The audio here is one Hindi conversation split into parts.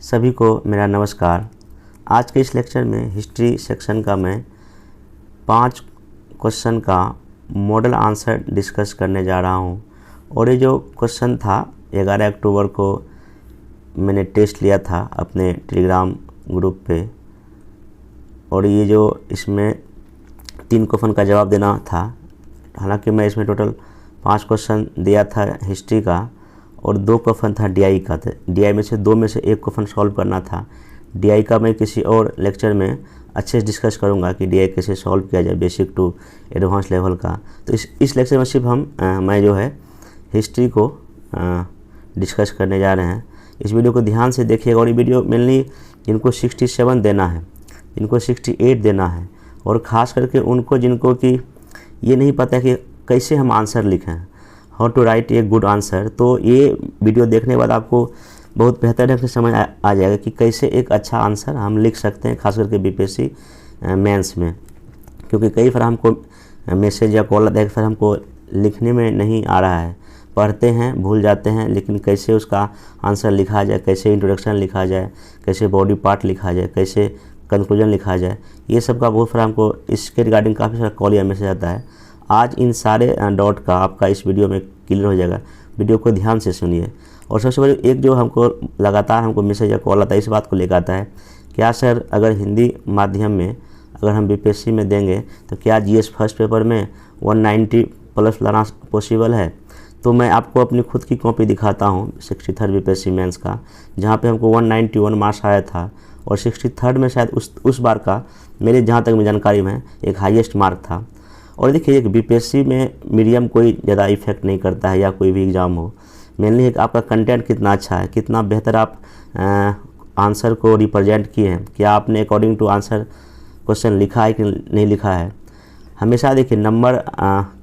सभी को मेरा नमस्कार। आज के इस लेक्चर में हिस्ट्री सेक्शन का मैं 5 क्वेश्चन का मॉडल आंसर डिस्कस करने जा रहा हूं। और ये जो क्वेश्चन था 11 अक्टूबर को मैंने टेस्ट लिया था अपने टेलीग्राम ग्रुप पे, और ये जो इसमें 3 क्वेश्चन का जवाब देना था। हालांकि मैं इसमें टोटल 5 क्वेश्चन दिया था हिस्ट्री का और 2 क्वेश्चन था डीआई का। डीआई में से 2 में से 1 क्वेश्चन सॉल्व करना था। डीआई का मैं किसी और लेक्चर में अच्छे से डिस्कस करूंगा कि डीआई कैसे सॉल्व किया जाए, बेसिक टू एडवांस लेवल का। तो इस लेक्चर में सिर्फ मैं जो है हिस्ट्री को डिस्कस करने जा रहे हैं। इस वीडियो को ध्यान से देखिएगा। और ये वीडियो मेनली जिनको 67 देना है, जिनको 68 देना है, और ख़ास करके उनको जिनको कि ये नहीं पता कि कैसे हम आंसर लिखें, how to write a good answer, तो ये वीडियो देखने के बाद आपको बहुत बेहतर ढंग से समझ आ जाएगा कि कैसे एक अच्छा आंसर हम लिख सकते हैं, खास करके बीपीएससी मेंस में। क्योंकि कई बार हमको मैसेज या कॉल आता है, फिर हमको लिखने में नहीं आ रहा है, पढ़ते हैं भूल जाते हैं, लेकिन कैसे उसका आंसर लिखा जाए, कैसे इंट्रोडक्शन लिखा जाए, कैसे बॉडी पार्ट लिखा जाए, कैसे कंक्लूजन लिखा जाए, ये सब का बहुत सारा हमको इसके रिगार्डिंग काफ़ी सारा कॉल या मैसेज आता है। आज इन सारे डॉट का आपका इस वीडियो में क्लियर हो जाएगा। वीडियो को ध्यान से सुनिए। और सबसे बड़ी एक जो हमको लगातार हमको मैसेज या कॉल आता है, इस बात को लेकर आता है, क्या सर अगर हिंदी माध्यम में अगर हम बीपीएससी में देंगे तो क्या जीएस फर्स्ट पेपर में 190 प्लस लाना पॉसिबल है? तो मैं आपको अपनी खुद की कॉपी दिखाता हूँ 63 बीपीएससी मेंस का, जहाँ पे हमको 191 मार्क्स आया था। और 63 में शायद उस बार का मेरे जहाँ तक मेरी जानकारी में एक हाईएस्ट मार्क था। और देखिए एक बीपीएससी में मीडियम कोई ज़्यादा इफेक्ट नहीं करता है, या कोई भी एग्ज़ाम हो। मेनली एक आपका कंटेंट कितना अच्छा है, कितना बेहतर आप आंसर को रिप्रेजेंट किए हैं, क्या आपने अकॉर्डिंग टू आंसर क्वेश्चन लिखा है कि नहीं लिखा है। हमेशा देखिए नंबर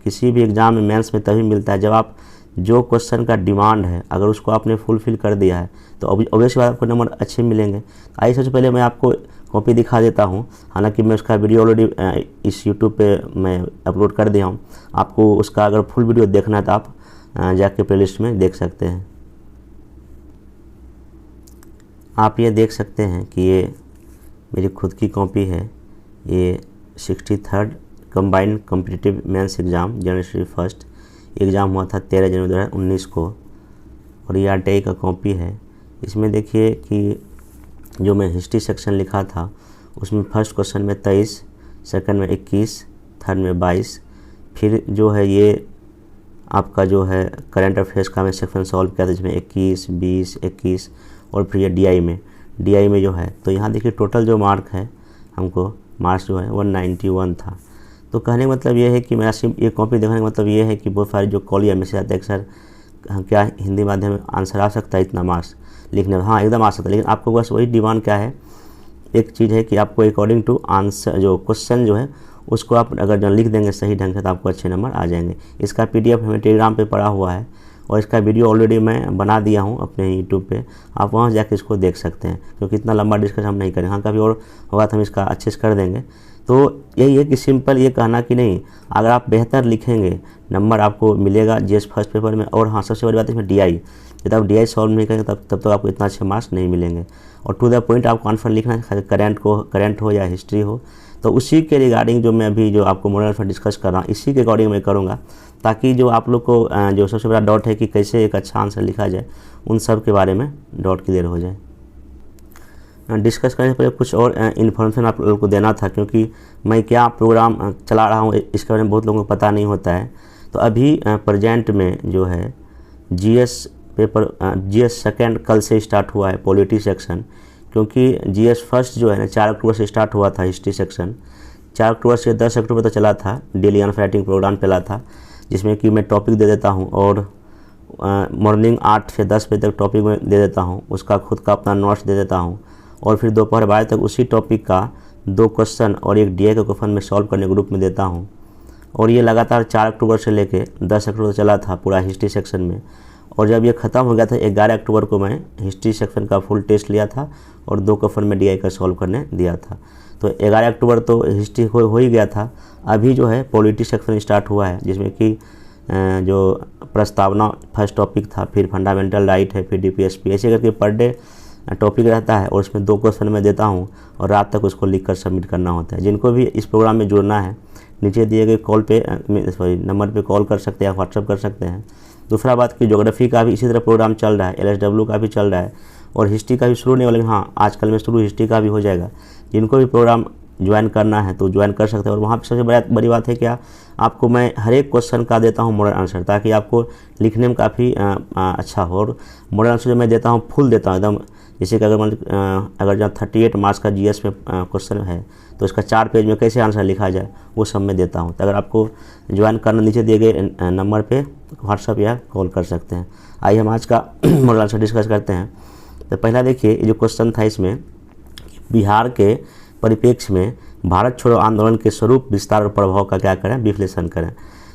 किसी भी एग्ज़ाम में मेंस में तभी मिलता है जब आप जो क्वेश्चन का डिमांड है अगर उसको आपने फुलफ़िल कर दिया है, तो ऑब्वियसली बात आपको नंबर अच्छे मिलेंगे। आइए सबसे पहले मैं आपको कॉपी दिखा देता हूं। हालांकि मैं उसका वीडियो ऑलरेडी इस यूट्यूब पे मैं अपलोड कर दिया हूं। आपको उसका अगर फुल वीडियो देखना है तो आप जाके प्लेलिस्ट में देख सकते हैं। आप ये देख सकते हैं कि ये मेरी खुद की कॉपी है। ये 63rd combined competitive mains exam general first exam हुआ था 13 जनवरी 2019 को, और ये आरटीआई का कॉपी है। इसमें देखिए कि जो मैं हिस्ट्री सेक्शन लिखा था उसमें फर्स्ट क्वेश्चन में 23, सेकंड में 21, थर्ड में 22, फिर जो है ये आपका जो है करंट अफेयर्स का मैं सेक्शन सॉल्व किया था जिसमें 21, 20, 21, और फिर ये डीआई में जो है, तो यहाँ देखिए टोटल जो मार्क है हमको मार्क्स जो है 191 था। तो कहने का मतलब ये है कि मेरा सिर्फ ये कॉपी देखने का मतलब ये है कि बहुत सारे जो कॉल या मैसेज आते हैं कि सर क्या हिंदी माध्यम में आंसर आ सकता है इतना मार्क्स लिखने में। हाँ एकदम आ सकता है, लेकिन आपको बस वही डिमांड क्या है, एक चीज़ है कि आपको अकॉर्डिंग टू आंसर जो क्वेश्चन जो है उसको आप अगर जो लिख देंगे सही ढंग से तो आपको अच्छे नंबर आ जाएंगे। इसका पीडीएफ हमें टेलीग्राम पे पड़ा हुआ है, और इसका वीडियो ऑलरेडी मैं बना दिया हूँ अपने यूट्यूब पे, आप वहाँ जाके इसको देख सकते हैं। क्योंकि इतना लंबा डिस्कस हम नहीं करेंगे, हाँ कभी और होगा तो हम इसका अच्छे से कर देंगे। तो यही है कि सिंपल ये कहना कि नहीं, अगर आप बेहतर लिखेंगे नंबर आपको मिलेगा जीएस फर्स्ट पेपर में। और हाँ सबसे बड़ी बात है इसमें डीआई, जब आप डीआई सॉल्व नहीं करेंगे तब तो आपको इतना अच्छे मार्क्स नहीं मिलेंगे। और टू द पॉइंट आपको आंसर लिखना है, करंट हो या हिस्ट्री हो। तो उसी के रिगार्डिंग जो मैं अभी जो आपको मॉडल आंसर डिस्कस कर रहा हूँ इसी के अकॉर्डिंग मैं करूँगा, ताकि जो आप लोग को जो सबसे बड़ा डाउट है कि कैसे एक अच्छा आंसर लिखा जाए, उन सब के बारे में डाउट क्लियर हो जाए। डिस्कस करने से पहले कुछ और इन्फॉर्मेशन आप लोगों को देना था, क्योंकि मैं क्या प्रोग्राम चला रहा हूँ इसके बारे में बहुत लोगों को पता नहीं होता है। तो अभी प्रेजेंट में जो है जीएस पेपर जीएस सेकेंड कल से स्टार्ट हुआ है पॉलिटी सेक्शन, क्योंकि जीएस फर्स्ट जो है ना 4 अक्टूबर से स्टार्ट हुआ था हिस्ट्री सेक्शन। 4 अक्टूबर से 10 अक्टूबर तक चला था, डेली आंसर राइटिंग प्रोग्राम चला था, जिसमें कि मैं टॉपिक दे देता हूँ और मॉर्निंग 8 से 10 बजे तक टॉपिक में दे देता हूँ, उसका खुद का अपना नोट्स दे देता हूँ, और फिर दोपहर 12 तक उसी टॉपिक का 2 क्वेश्चन और एक डीआई का क्वेश्चन में सॉल्व करने ग्रुप में देता हूँ। और ये लगातार 4 अक्टूबर से लेके 10 अक्टूबर तक चला था पूरा हिस्ट्री सेक्शन में। और जब ये ख़त्म हो गया था 11 अक्टूबर को मैं हिस्ट्री सेक्शन का फुल टेस्ट लिया था और 2 क्वेश्चन में डीआई का सॉल्व करने दिया था। तो 11 अक्टूबर तो हिस्ट्री हो ही गया था। अभी जो है पॉलिटी सेक्शन स्टार्ट हुआ है, जिसमें कि जो प्रस्तावना फर्स्ट टॉपिक था, फिर फंडामेंटल राइट है, फिर डीपीएसपी, ऐसे करके पर डे टॉपिक रहता है और उसमें 2 क्वेश्चन मैं देता हूँ और रात तक उसको लिख कर सबमिट करना होता है। जिनको भी इस प्रोग्राम में जुड़ना है नीचे दिए गए कॉल पे नंबर पे कॉल कर सकते हैं, व्हाट्सअप कर सकते हैं। दूसरा बात कि ज्योग्राफी का भी इसी तरह प्रोग्राम चल रहा है, LSW का भी चल रहा है और हिस्ट्री का भी शुरू नहीं हुआ, लेकिन हाँ आजकल में शुरू हिस्ट्री का भी हो जाएगा। जिनको भी प्रोग्राम ज्वाइन करना है तो ज्वाइन कर सकते हैं। और वहाँ पे सबसे बड़ी बात है क्या, आपको मैं हर एक क्वेश्चन का देता हूँ मॉडल आंसर, ताकि आपको लिखने में काफ़ी अच्छा हो। और मॉडल आंसर जो मैं देता हूँ फुल देता हूँ एकदम, जैसे कि अगर जहाँ 38 मार्क्स का GS में क्वेश्चन है तो इसका 4 पेज में कैसे आंसर लिखा जाए वो सब मैं देता हूँ। तो अगर आपको ज्वाइन करना नीचे दिए गए नंबर पे व्हाट्सअप या कॉल कर सकते हैं। आइए हम आज का मॉडल आंसर डिस्कस करते हैं। तो पहला देखिए जो क्वेश्चन था इसमें, बिहार के परिप्रेक्ष्य में भारत छोड़ो आंदोलन के स्वरूप, विस्तार और प्रभाव का क्या करें, विश्लेषण करें।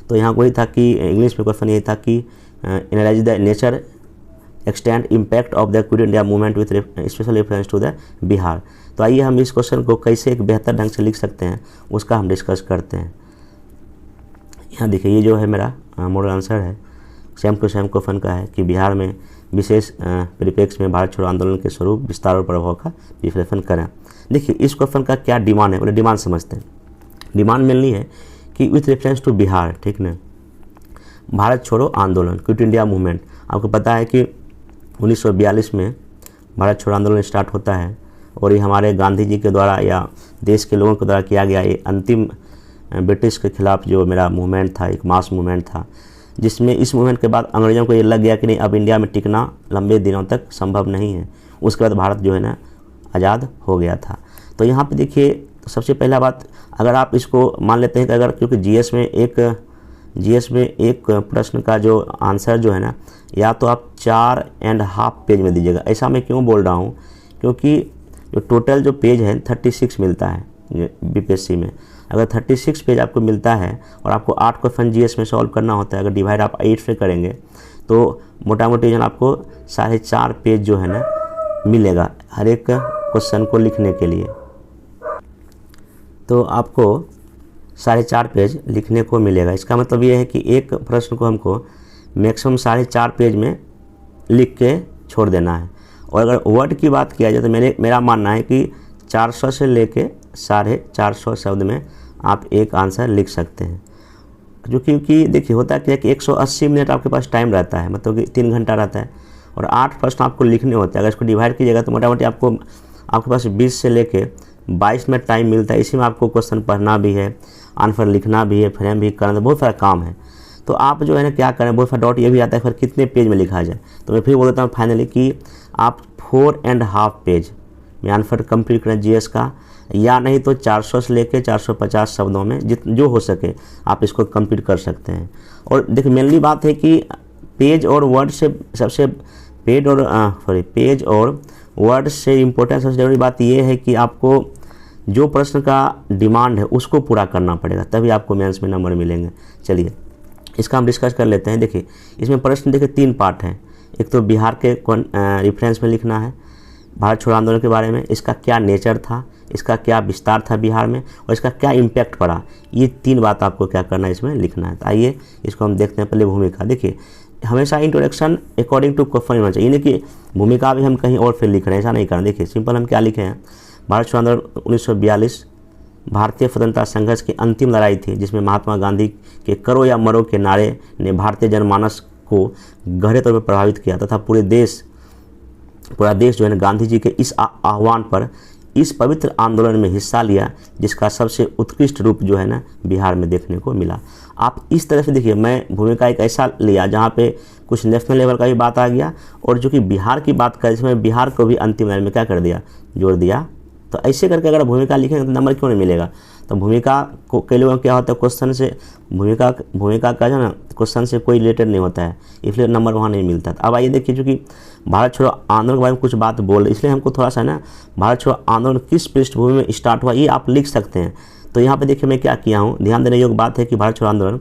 तो यहाँ वही था कि इंग्लिश में क्वेश्चन ये था कि analyse the nature extent impact of the quit India movement with special reference to the Bihar. तो आइए हम इस क्वेश्चन को कैसे एक बेहतर ढंग से लिख सकते हैं उसका हम डिस्कस करते हैं। यहाँ देखिए ये जो है मेरा मॉडल आंसर है, सेम टू सेम क्वेश्चन का है कि बिहार में विशेष परिप्रेक्ष्य में भारत छोड़ो आंदोलन के स्वरूप, विस्तार और प्रभाव का विश्लेषण करें। देखिए इस क्वेश्चन का क्या डिमांड है, बोले डिमांड समझते हैं। डिमांड मिलनी है कि विथ रेफरेंस टू बिहार, ठीक ना, भारत छोड़ो आंदोलन क्विट इंडिया मूवमेंट। आपको पता है कि 1942 में भारत छोड़ो आंदोलन स्टार्ट होता है और ये हमारे गांधी जी के द्वारा या देश के लोगों के द्वारा किया गया ये अंतिम ब्रिटिश के खिलाफ जो मेरा मूवमेंट था, एक मास मूवमेंट था, जिसमें इस मूवमेंट के बाद अंग्रेज़ों को ये लग गया कि नहीं अब इंडिया में टिकना लंबे दिनों तक संभव नहीं है। उसके बाद भारत जो है ना आज़ाद हो गया था। तो यहाँ पे देखिए तो सबसे पहला बात, अगर आप इसको मान लेते हैं कि अगर क्योंकि GS में एक प्रश्न का जो आंसर जो है ना या तो आप 4.5 पेज में दीजिएगा। ऐसा मैं क्यों बोल रहा हूँ, क्योंकि जो टोटल जो पेज है 36 मिलता है BPSC में। अगर 36 पेज आपको मिलता है और आपको 8 क्वेश्चन GS में सॉल्व करना होता है, अगर डिवाइड आप 8 से करेंगे तो मोटा मोटी जो आपको 4.5 पेज जो है ना मिलेगा हर एक क्वेश्चन को लिखने के लिए। तो आपको 4.5 पेज लिखने को मिलेगा। इसका मतलब ये है कि एक प्रश्न को हमको मैक्सिमम 4.5 पेज में लिख के छोड़ देना है। और अगर वर्ड की बात किया जाए तो मेरा मानना है कि 400 से लेके 450 शब्द में आप एक आंसर लिख सकते हैं। जो क्योंकि देखिए होता है कि 180 मिनट आपके पास टाइम रहता है, मतलब कि 3 घंटा रहता है और 8 प्रश्न आपको लिखने होते हैं। अगर इसको डिवाइड कीजिएगा तो मोटा मोटी आपके पास 20 से लेके 22 मिनट टाइम मिलता है। इसी में आपको क्वेश्चन पढ़ना भी है, आंसर लिखना भी है, फ्रेम भी करना, बहुत सारा काम है। तो आप जो है ना क्या करें, बहुत सारा डाउट ये भी आता है फिर कितने पेज में लिखा जाए। तो मैं फिर बोल देता हूँ फाइनली कि आप 4.5 पेज में आंसर कंप्लीट करें GS का, या नहीं तो 400 से लेके 450 शब्दों में जो हो सके आप इसको कंप्लीट कर सकते हैं। और देखिए मेनली बात है कि पेज और वर्ड से सबसे पेज और वर्ड से इम्पोर्टेंट सबसे ज़रूरी बात यह है कि आपको जो प्रश्न का डिमांड है उसको पूरा करना पड़ेगा, तभी आपको मेंस में नंबर मिलेंगे। चलिए इसका हम डिस्कस कर लेते हैं। देखिए इसमें प्रश्न देखिए 3 पार्ट हैं। एक तो बिहार के रेफरेंस में लिखना है, भारत छोड़ो आंदोलन के बारे में, इसका क्या नेचर था, इसका क्या विस्तार था बिहार में और इसका क्या इम्पैक्ट पड़ा, ये 3 बात आपको क्या करना है इसमें लिखना है। तो आइए इसको हम देखते हैं। पहले भूमिका, देखिए हमेशा इंट्रोडक्शन अकॉर्डिंग टू क्वेश्चन होना चाहिए, यानी कि भूमिका भी हम कहीं और फिर लिख रहे हैं, ऐसा नहीं करना। देखिए सिंपल हम क्या लिखे हैं, भारत छोड़ो आंदोलन 1942 भारतीय स्वतंत्रता संघर्ष की अंतिम लड़ाई थी, जिसमें महात्मा गांधी के करो या मरो के नारे ने भारतीय जनमानस को गहरे तौर पर प्रभावित किया तथा पूरा देश जो है ना गांधी जी के इस आह्वान पर इस पवित्र आंदोलन में हिस्सा लिया, जिसका सबसे उत्कृष्ट रूप जो है ना बिहार में देखने को मिला। आप इस तरह से देखिए, मैं भूमिका एक ऐसा लिया जहाँ पे कुछ नेशनल लेवल का भी बात आ गया और जो कि बिहार की बात करें इसमें बिहार को भी अंतिम लाइन में क्या कर दिया, जोड़ दिया। तो ऐसे करके अगर भूमिका लिखेंगे तो नंबर क्यों नहीं मिलेगा। तो भूमिका को कई लोगों क्या होता है, क्वेश्चन से भूमिका का जो ना क्वेश्चन से कोई रिलेटेड नहीं होता है, इसलिए नंबर वहाँ नहीं मिलता। अब आइए देखिए, चूँकि भारत छोड़ो आंदोलन के बारे में कुछ बात बोल, इसलिए हमको थोड़ा सा ना भारत छोड़ो आंदोलन किस पृष्ठभूमि में स्टार्ट हुआ ये आप लिख सकते हैं। तो यहाँ पे देखिए मैं क्या किया हूँ, ध्यान देने योग्य बात है कि भारत छोड़ो आंदोलन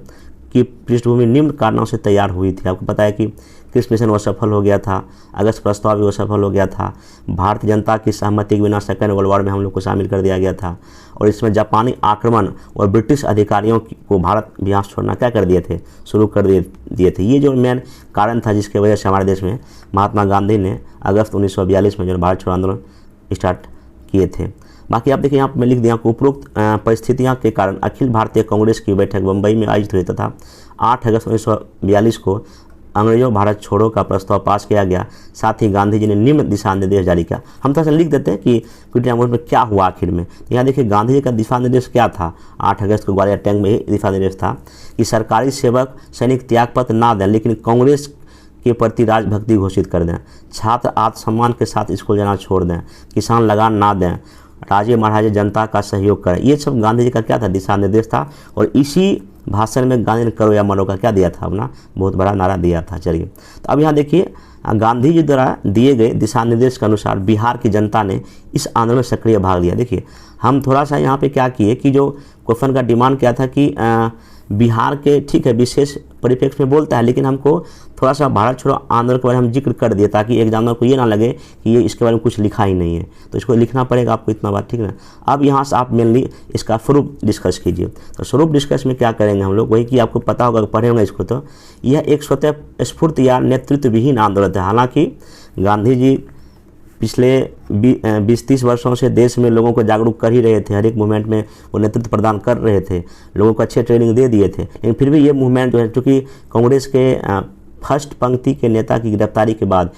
की पृष्ठभूमि निम्न कारणों से तैयार हुई थी। आपको पता है कि क्रिस मिशन वो सफल हो गया था, अगस्त प्रस्ताव भी वो सफल हो गया था, भारतीय जनता की सहमति के बिना सेकेंड वर्ल्ड वॉर में हम लोग को शामिल कर दिया गया था, और इसमें जापानी आक्रमण और ब्रिटिश अधिकारियों को भारत बिहार छोड़ना क्या कर दिए थे, शुरू कर दिए थे। ये जो मेन कारण था जिसके वजह से हमारे देश में महात्मा गांधी ने अगस्त 1942 में जो भारत छोड़ो आंदोलन स्टार्ट किए थे। बाकी आप देखिए यहाँ पर मैं लिख दिया उपरोक्त परिस्थितियाँ के कारण अखिल भारतीय कांग्रेस की बैठक मुंबई में आयोजित हुई तथा 8 अगस्त 1942 को अंग्रेजों भारत छोड़ो का प्रस्ताव पास किया गया। साथ ही गांधी जी ने निम्न दिशा निर्देश जारी किया। हम थोड़ा सा लिख देते हैं कि क्विट में क्या हुआ आखिर में। यहाँ देखिए गांधी जी का दिशा निर्देश क्या था। 8 अगस्त को ग्वालियर टैंक में ही दिशा निर्देश था कि सरकारी सेवक सैनिक त्यागपत्र ना दें लेकिन कांग्रेस के प्रति राजभक्ति घोषित कर दें, छात्र आत्मसम्मान के साथ स्कूल जाना छोड़ दें, किसान लगान ना दें, राजे महाराजे जनता का सहयोग करें। ये सब गांधी जी का क्या था, दिशा निर्देश था। और इसी भाषण में गांधी ने करो या मरो का क्या दिया था, अपना बहुत बड़ा नारा दिया था। चलिए तो अब यहाँ देखिए गांधी जी द्वारा दिए गए दिशा निर्देश के अनुसार बिहार की जनता ने इस आंदोलन में सक्रिय भाग लिया। देखिए हम थोड़ा सा यहाँ पे क्या किए कि जो क्वेश्चन का डिमांड क्या था कि बिहार के ठीक है विशेष परिप्रेक्ष्य में बोलता है, लेकिन हमको थोड़ा सा भारत छोड़ो आंदोलन के बारे में हम जिक्र कर दिए ताकि एग्जामिनर को ये ना लगे कि ये इसके बारे में कुछ लिखा ही नहीं है, तो इसको लिखना पड़ेगा आपको इतना बात, ठीक ना। अब यहाँ से आप मेनली इसका स्वरूप डिस्कस कीजिए। तो स्वरूप डिस्कस में क्या करेंगे हम लोग, वही कि आपको पता होगा, पढ़े होंगे इसको, तो यह एक स्वतः स्फूर्त या नेतृत्व विहीन आंदोलन है। हालांकि गांधी जी पिछले 20-30 वर्षों से देश में लोगों को जागरूक कर ही रहे थे, हर एक मूवमेंट में वो नेतृत्व प्रदान कर रहे थे, लोगों को अच्छे ट्रेनिंग दे दिए थे, लेकिन फिर भी ये मूवमेंट जो है, चूँकि कांग्रेस के फर्स्ट पंक्ति के नेता की गिरफ्तारी के बाद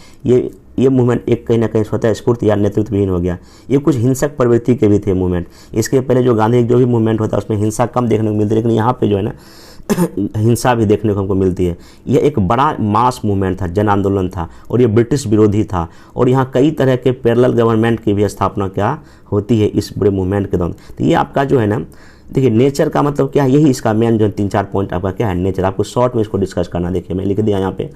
ये मूवमेंट एक कहीं ना कहीं स्वतः स्फूर्त या नेतृत्वहीन हो गया। ये कुछ हिंसक प्रवृत्ति के भी थे मूवमेंट। इसके पहले जो गांधी जो भी मूवमेंट होता है उसमें हिंसा कम देखने को मिलती है, लेकिन यहाँ पे जो है ना हिंसा भी देखने को हमको मिलती है। यह एक बड़ा मास मूवमेंट था, जन आंदोलन था, और ये ब्रिटिश विरोधी था, और यहाँ कई तरह के पैरेलल गवर्नमेंट की भी स्थापना क्या होती है इस बड़े मूवमेंट के दौरान। तो ये आपका जो है ना, देखिए नेचर का मतलब क्या है, यही इसका मेन जो 3-4 पॉइंट आपका क्या है, नेचर। आपको शॉर्ट में इसको डिस्कस करना। देखिए मैं लिख दिया यहाँ पे,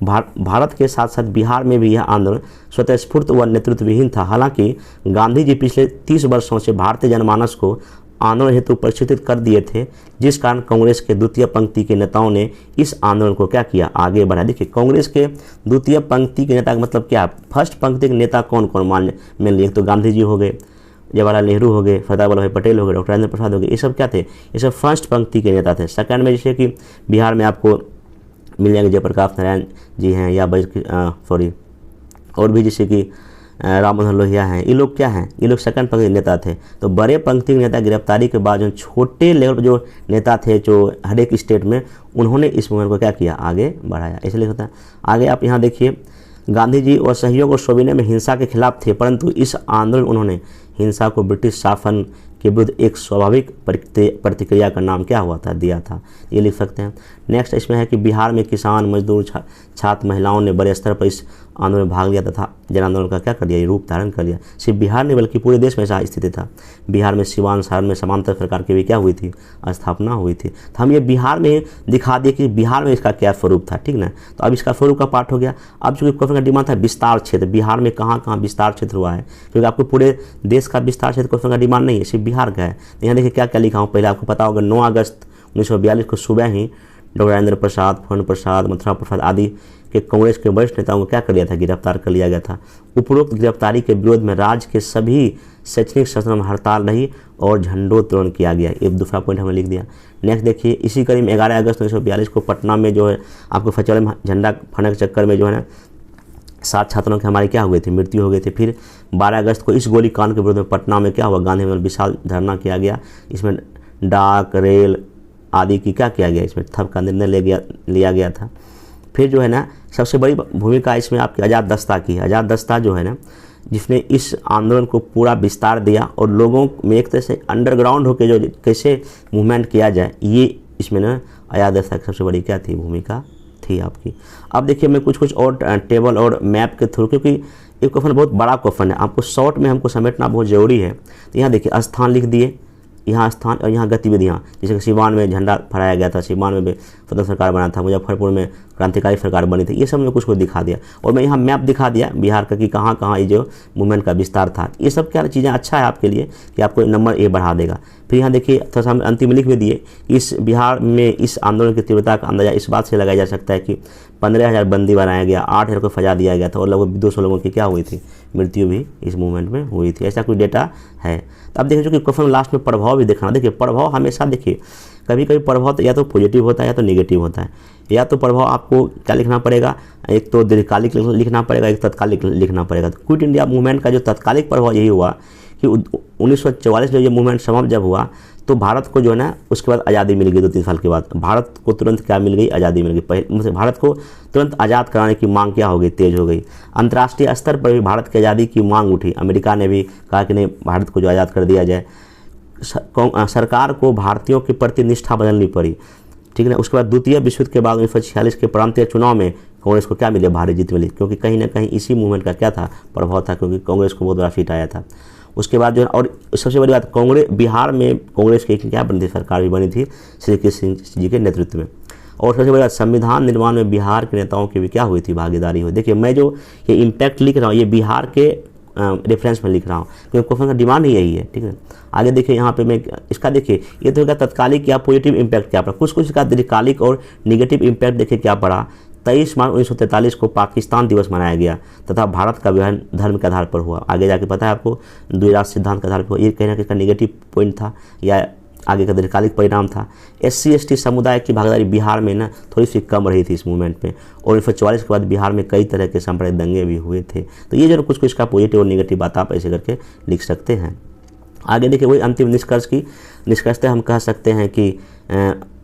भारत के साथ साथ बिहार में भी यह आंदोलन स्वतः स्फूर्त व नेतृत्वविहीन था। हालांकि गांधी जी पिछले 30 वर्षों से भारतीय जनमानस को आंदोलन हेतु प्रशिक्षित कर दिए थे, जिस कारण कांग्रेस के द्वितीय पंक्ति के नेताओं ने इस आंदोलन को क्या किया, आगे बढ़ाया। देखिए कांग्रेस के द्वितीय पंक्ति के नेता का मतलब क्या, फर्स्ट पंक्ति के नेता कौन कौन मान लिए, तो गांधी जी हो गए, जवाहरलाल नेहरू हो गए, सरदार वल्लभ भाई पटेल हो गए, डॉक्टर राजेंद्र प्रसाद हो गए, ये सब क्या थे, ये सब फर्स्ट पंक्ति के नेता थे। सेकंड में जैसे कि बिहार में आपको मिल जाएंगे जयप्रकाश नारायण जी हैं, या और भी जैसे कि राम मनोहर लोहिया हैं, ये लोग क्या हैं, ये लोग सेकंड पंक्ति के नेता थे। तो बड़े पंक्ति के नेता गिरफ्तारी के बाद जो छोटे लेवल पर जो नेता थे जो हर एक स्टेट में, उन्होंने इस मूवमेंट को क्या किया, आगे बढ़ाया। इसलिए होता है आगे आप यहाँ देखिए, गांधी जी और सहयोग और सोवियत में हिंसा के खिलाफ थे, परंतु इस आंदोलन उन्होंने हिंसा को ब्रिटिश शासन के विरुद्ध एक स्वाभाविक प्रतिक्रिया का नाम क्या हुआ था, दिया था। ये लिख सकते हैं। नेक्स्ट इसमें है कि बिहार में किसान, मजदूर, छात्र, महिलाओं ने बड़े स्तर पर इस आंदोलन में भाग लिया तथा जन आंदोलन का क्या कर दिया, रूप धारण कर लिया। सिर्फ बिहार नहीं बल्कि पूरे देश में ऐसा स्थिति था। बिहार में सिवान, सारण में समांतर सरकार की भी क्या हुई थी, स्थापना हुई थी। तो हम ये बिहार में दिखा दिए कि बिहार में इसका क्या स्वरूप था, ठीक ना। तो अब इसका स्वरूप का पार्ट हो गया। अब चूँकि क्वेश्चन का डिमांड था विस्तार क्षेत्र, बिहार में कहाँ कहाँ विस्तार क्षेत्र हुआ है, क्योंकि आपको पूरे देश का विस्तार क्षेत्र क्वेश्चन का डिमांड नहीं है, सिर्फ बिहार का है। तो यहाँ देखिए क्या क्या लिखा हूँ, पहले आपको पता होगा 9 अगस्त 1942 को सुबह ही डॉक्टर राजेंद्र प्रसाद, फूलन प्रसाद, मथुरा प्रसाद आदि के कांग्रेस के वरिष्ठ नेताओं को क्या कर लिया था, गिरफ्तार कर लिया गया था। उपरोक्त गिरफ्तारी के विरोध में राज्य के सभी शैक्षणिक संस्थानों में हड़ताल रही और झंडोत्तोलन किया गया। ये दूसरा पॉइंट हमने लिख दिया। नेक्स्ट देखिए, इसी कड़ी में 11 अगस्त 1942 को पटना में जो है आपको फचौले में झंडा फहराने के चक्कर में जो है ना 7 छात्रों की हमारी क्या हो गई थी, मृत्यु हो गई थी। फिर 12 अगस्त को इस गोलीकांड के विरोध में पटना में क्या हुआ, गांधी में विशाल धरना किया गया। इसमें डाक, रेल आदि की क्या किया गया, इसमें ठप का निर्णय लिया गया था। फिर जो है ना सबसे बड़ी भूमिका इसमें आपकी आज़ाद दस्ता की है। आज़ाद दस्ता जो है ना, जिसने इस आंदोलन को पूरा विस्तार दिया और लोगों में एक तरह से अंडरग्राउंड होकर जो कैसे मूवमेंट किया जाए, ये इसमें ना आज़ाद दस्ता की सबसे बड़ी क्या थी, भूमिका थी आपकी। अब देखिए मैं कुछ और टेबल और मैप के थ्रू, क्योंकि ये क्वेश्चन बहुत बड़ा क्वेश्चन है, आपको शॉर्ट में हमको समेटना बहुत ज़रूरी है। तो यहाँ देखिए स्थान लिख दिए, यहाँ स्थान और यहाँ गतिविधियाँ, जैसे कि सिवान में झंडा फहराया गया था, सिवान में स्वतंत्र सरकार बना था, मुजफ्फरपुर में क्रांतिकारी सरकार बनी थी, ये सब मैं कुछ दिखा दिया। और मैं यहाँ मैप दिखा दिया बिहार का कि कहाँ कहाँ ये जो मूवमेंट का विस्तार था। ये सब क्या चीज़ें अच्छा है आपके लिए कि आपको नंबर ए बढ़ा देगा। फिर यहाँ देखिए थोड़ा सा अंतिम लिख भी दिए, इस बिहार में इस आंदोलन की तीव्रता का अंदाजा इस बात से लगाया जा सकता है कि 15,000 बंदी बनाया गया, 8,000 को सजा दिया गया था और लगभग 200 लोगों की क्या हुई थी, मृत्यु भी इस मूवमेंट में हुई थी। ऐसा कोई डेटा है। तो अब देखिए जो कि क्वेश्चन लास्ट में प्रभाव भी देखना। देखिए प्रभाव हमेशा देखिए कभी कभी प्रभाव तो या तो पॉजिटिव होता है या तो नेगेटिव होता है। या तो प्रभाव आपको क्या लिखना पड़ेगा, एक तो दीर्घकालिक लिखना पड़ेगा, एक तत्कालिक लिखना पड़ेगा। तो क्विट इंडिया मूवमेंट का जो तत्कालिक प्रभाव यही हुआ कि 1944 में ये मूवमेंट समाप्त जब हुआ तो भारत को जो है ना उसके बाद आज़ादी मिल गई। 2-3 साल के बाद भारत को तुरंत क्या मिल गई, आज़ादी मिल गई। पहले भारत को तुरंत आज़ाद कराने की मांग क्या हो गई, तेज़ हो गई। अंतर्राष्ट्रीय स्तर पर भी भारत की आज़ादी की मांग उठी। अमेरिका ने भी कहा कि नहीं, भारत को जो आज़ाद कर दिया जाए। सरकार को भारतीयों के प्रति निष्ठा बदलनी पड़ी, ठीक है ना। उसके बाद द्वितीय विश्व युद्ध के बाद 1946 के प्रांतीय चुनाव में कांग्रेस को क्या मिले, भारी जीत मिली, क्योंकि कहीं ना कहीं इसी मूवमेंट का क्या था, प्रभाव था, क्योंकि कांग्रेस को बहुत बड़ा सीट आया था। उसके बाद जो है, और सबसे बड़ी बात, कांग्रेस बिहार में कांग्रेस की क्या बनी थी, सरकार भी बनी थी श्री कृष्ण सिंह जी के नेतृत्व में। और सबसे बड़ी बात, संविधान निर्माण में बिहार के नेताओं की भी क्या हुई थी, भागीदारी हुई। देखिए मैं जो ये इम्पैक्ट लिख रहा हूँ ये बिहार के रेफरेंस में लिख रहा हूँ, क्योंकि क्वेश्चन का डिमांड ही यही है, ठीक है। आगे देखिए यहाँ पे मैं इसका देखिए ये तो होगा तत्कालिक या पॉजिटिव इम्पैक्ट क्या पड़ा, कुछ इसका दीर्घकालिक और निगेटिव इम्पैक्ट देखिए क्या पड़ा। 23 मार्च 1943 को पाकिस्तान दिवस मनाया गया तथा भारत का विभाजन धर्म के आधार पर हुआ। आगे जाके पता है आपको, द्विराष्ट्र सिद्धांत के आधार पर, ये कहीं ना कहीं नेगेटिव पॉइंट था या आगे का दीर्घकालिक परिणाम था। SC/ST समुदाय की भागीदारी बिहार में ना थोड़ी सी कम रही थी इस मूवमेंट में, और 1944 के बाद बिहार में कई तरह के सांप्रदायिक दंगे भी हुए थे। तो ये जो कुछ इसका पॉजिटिव और नेगेटिव बात आप ऐसे करके लिख सकते हैं। आगे देखिए वही अंतिम निष्कर्षतः हम कह सकते हैं कि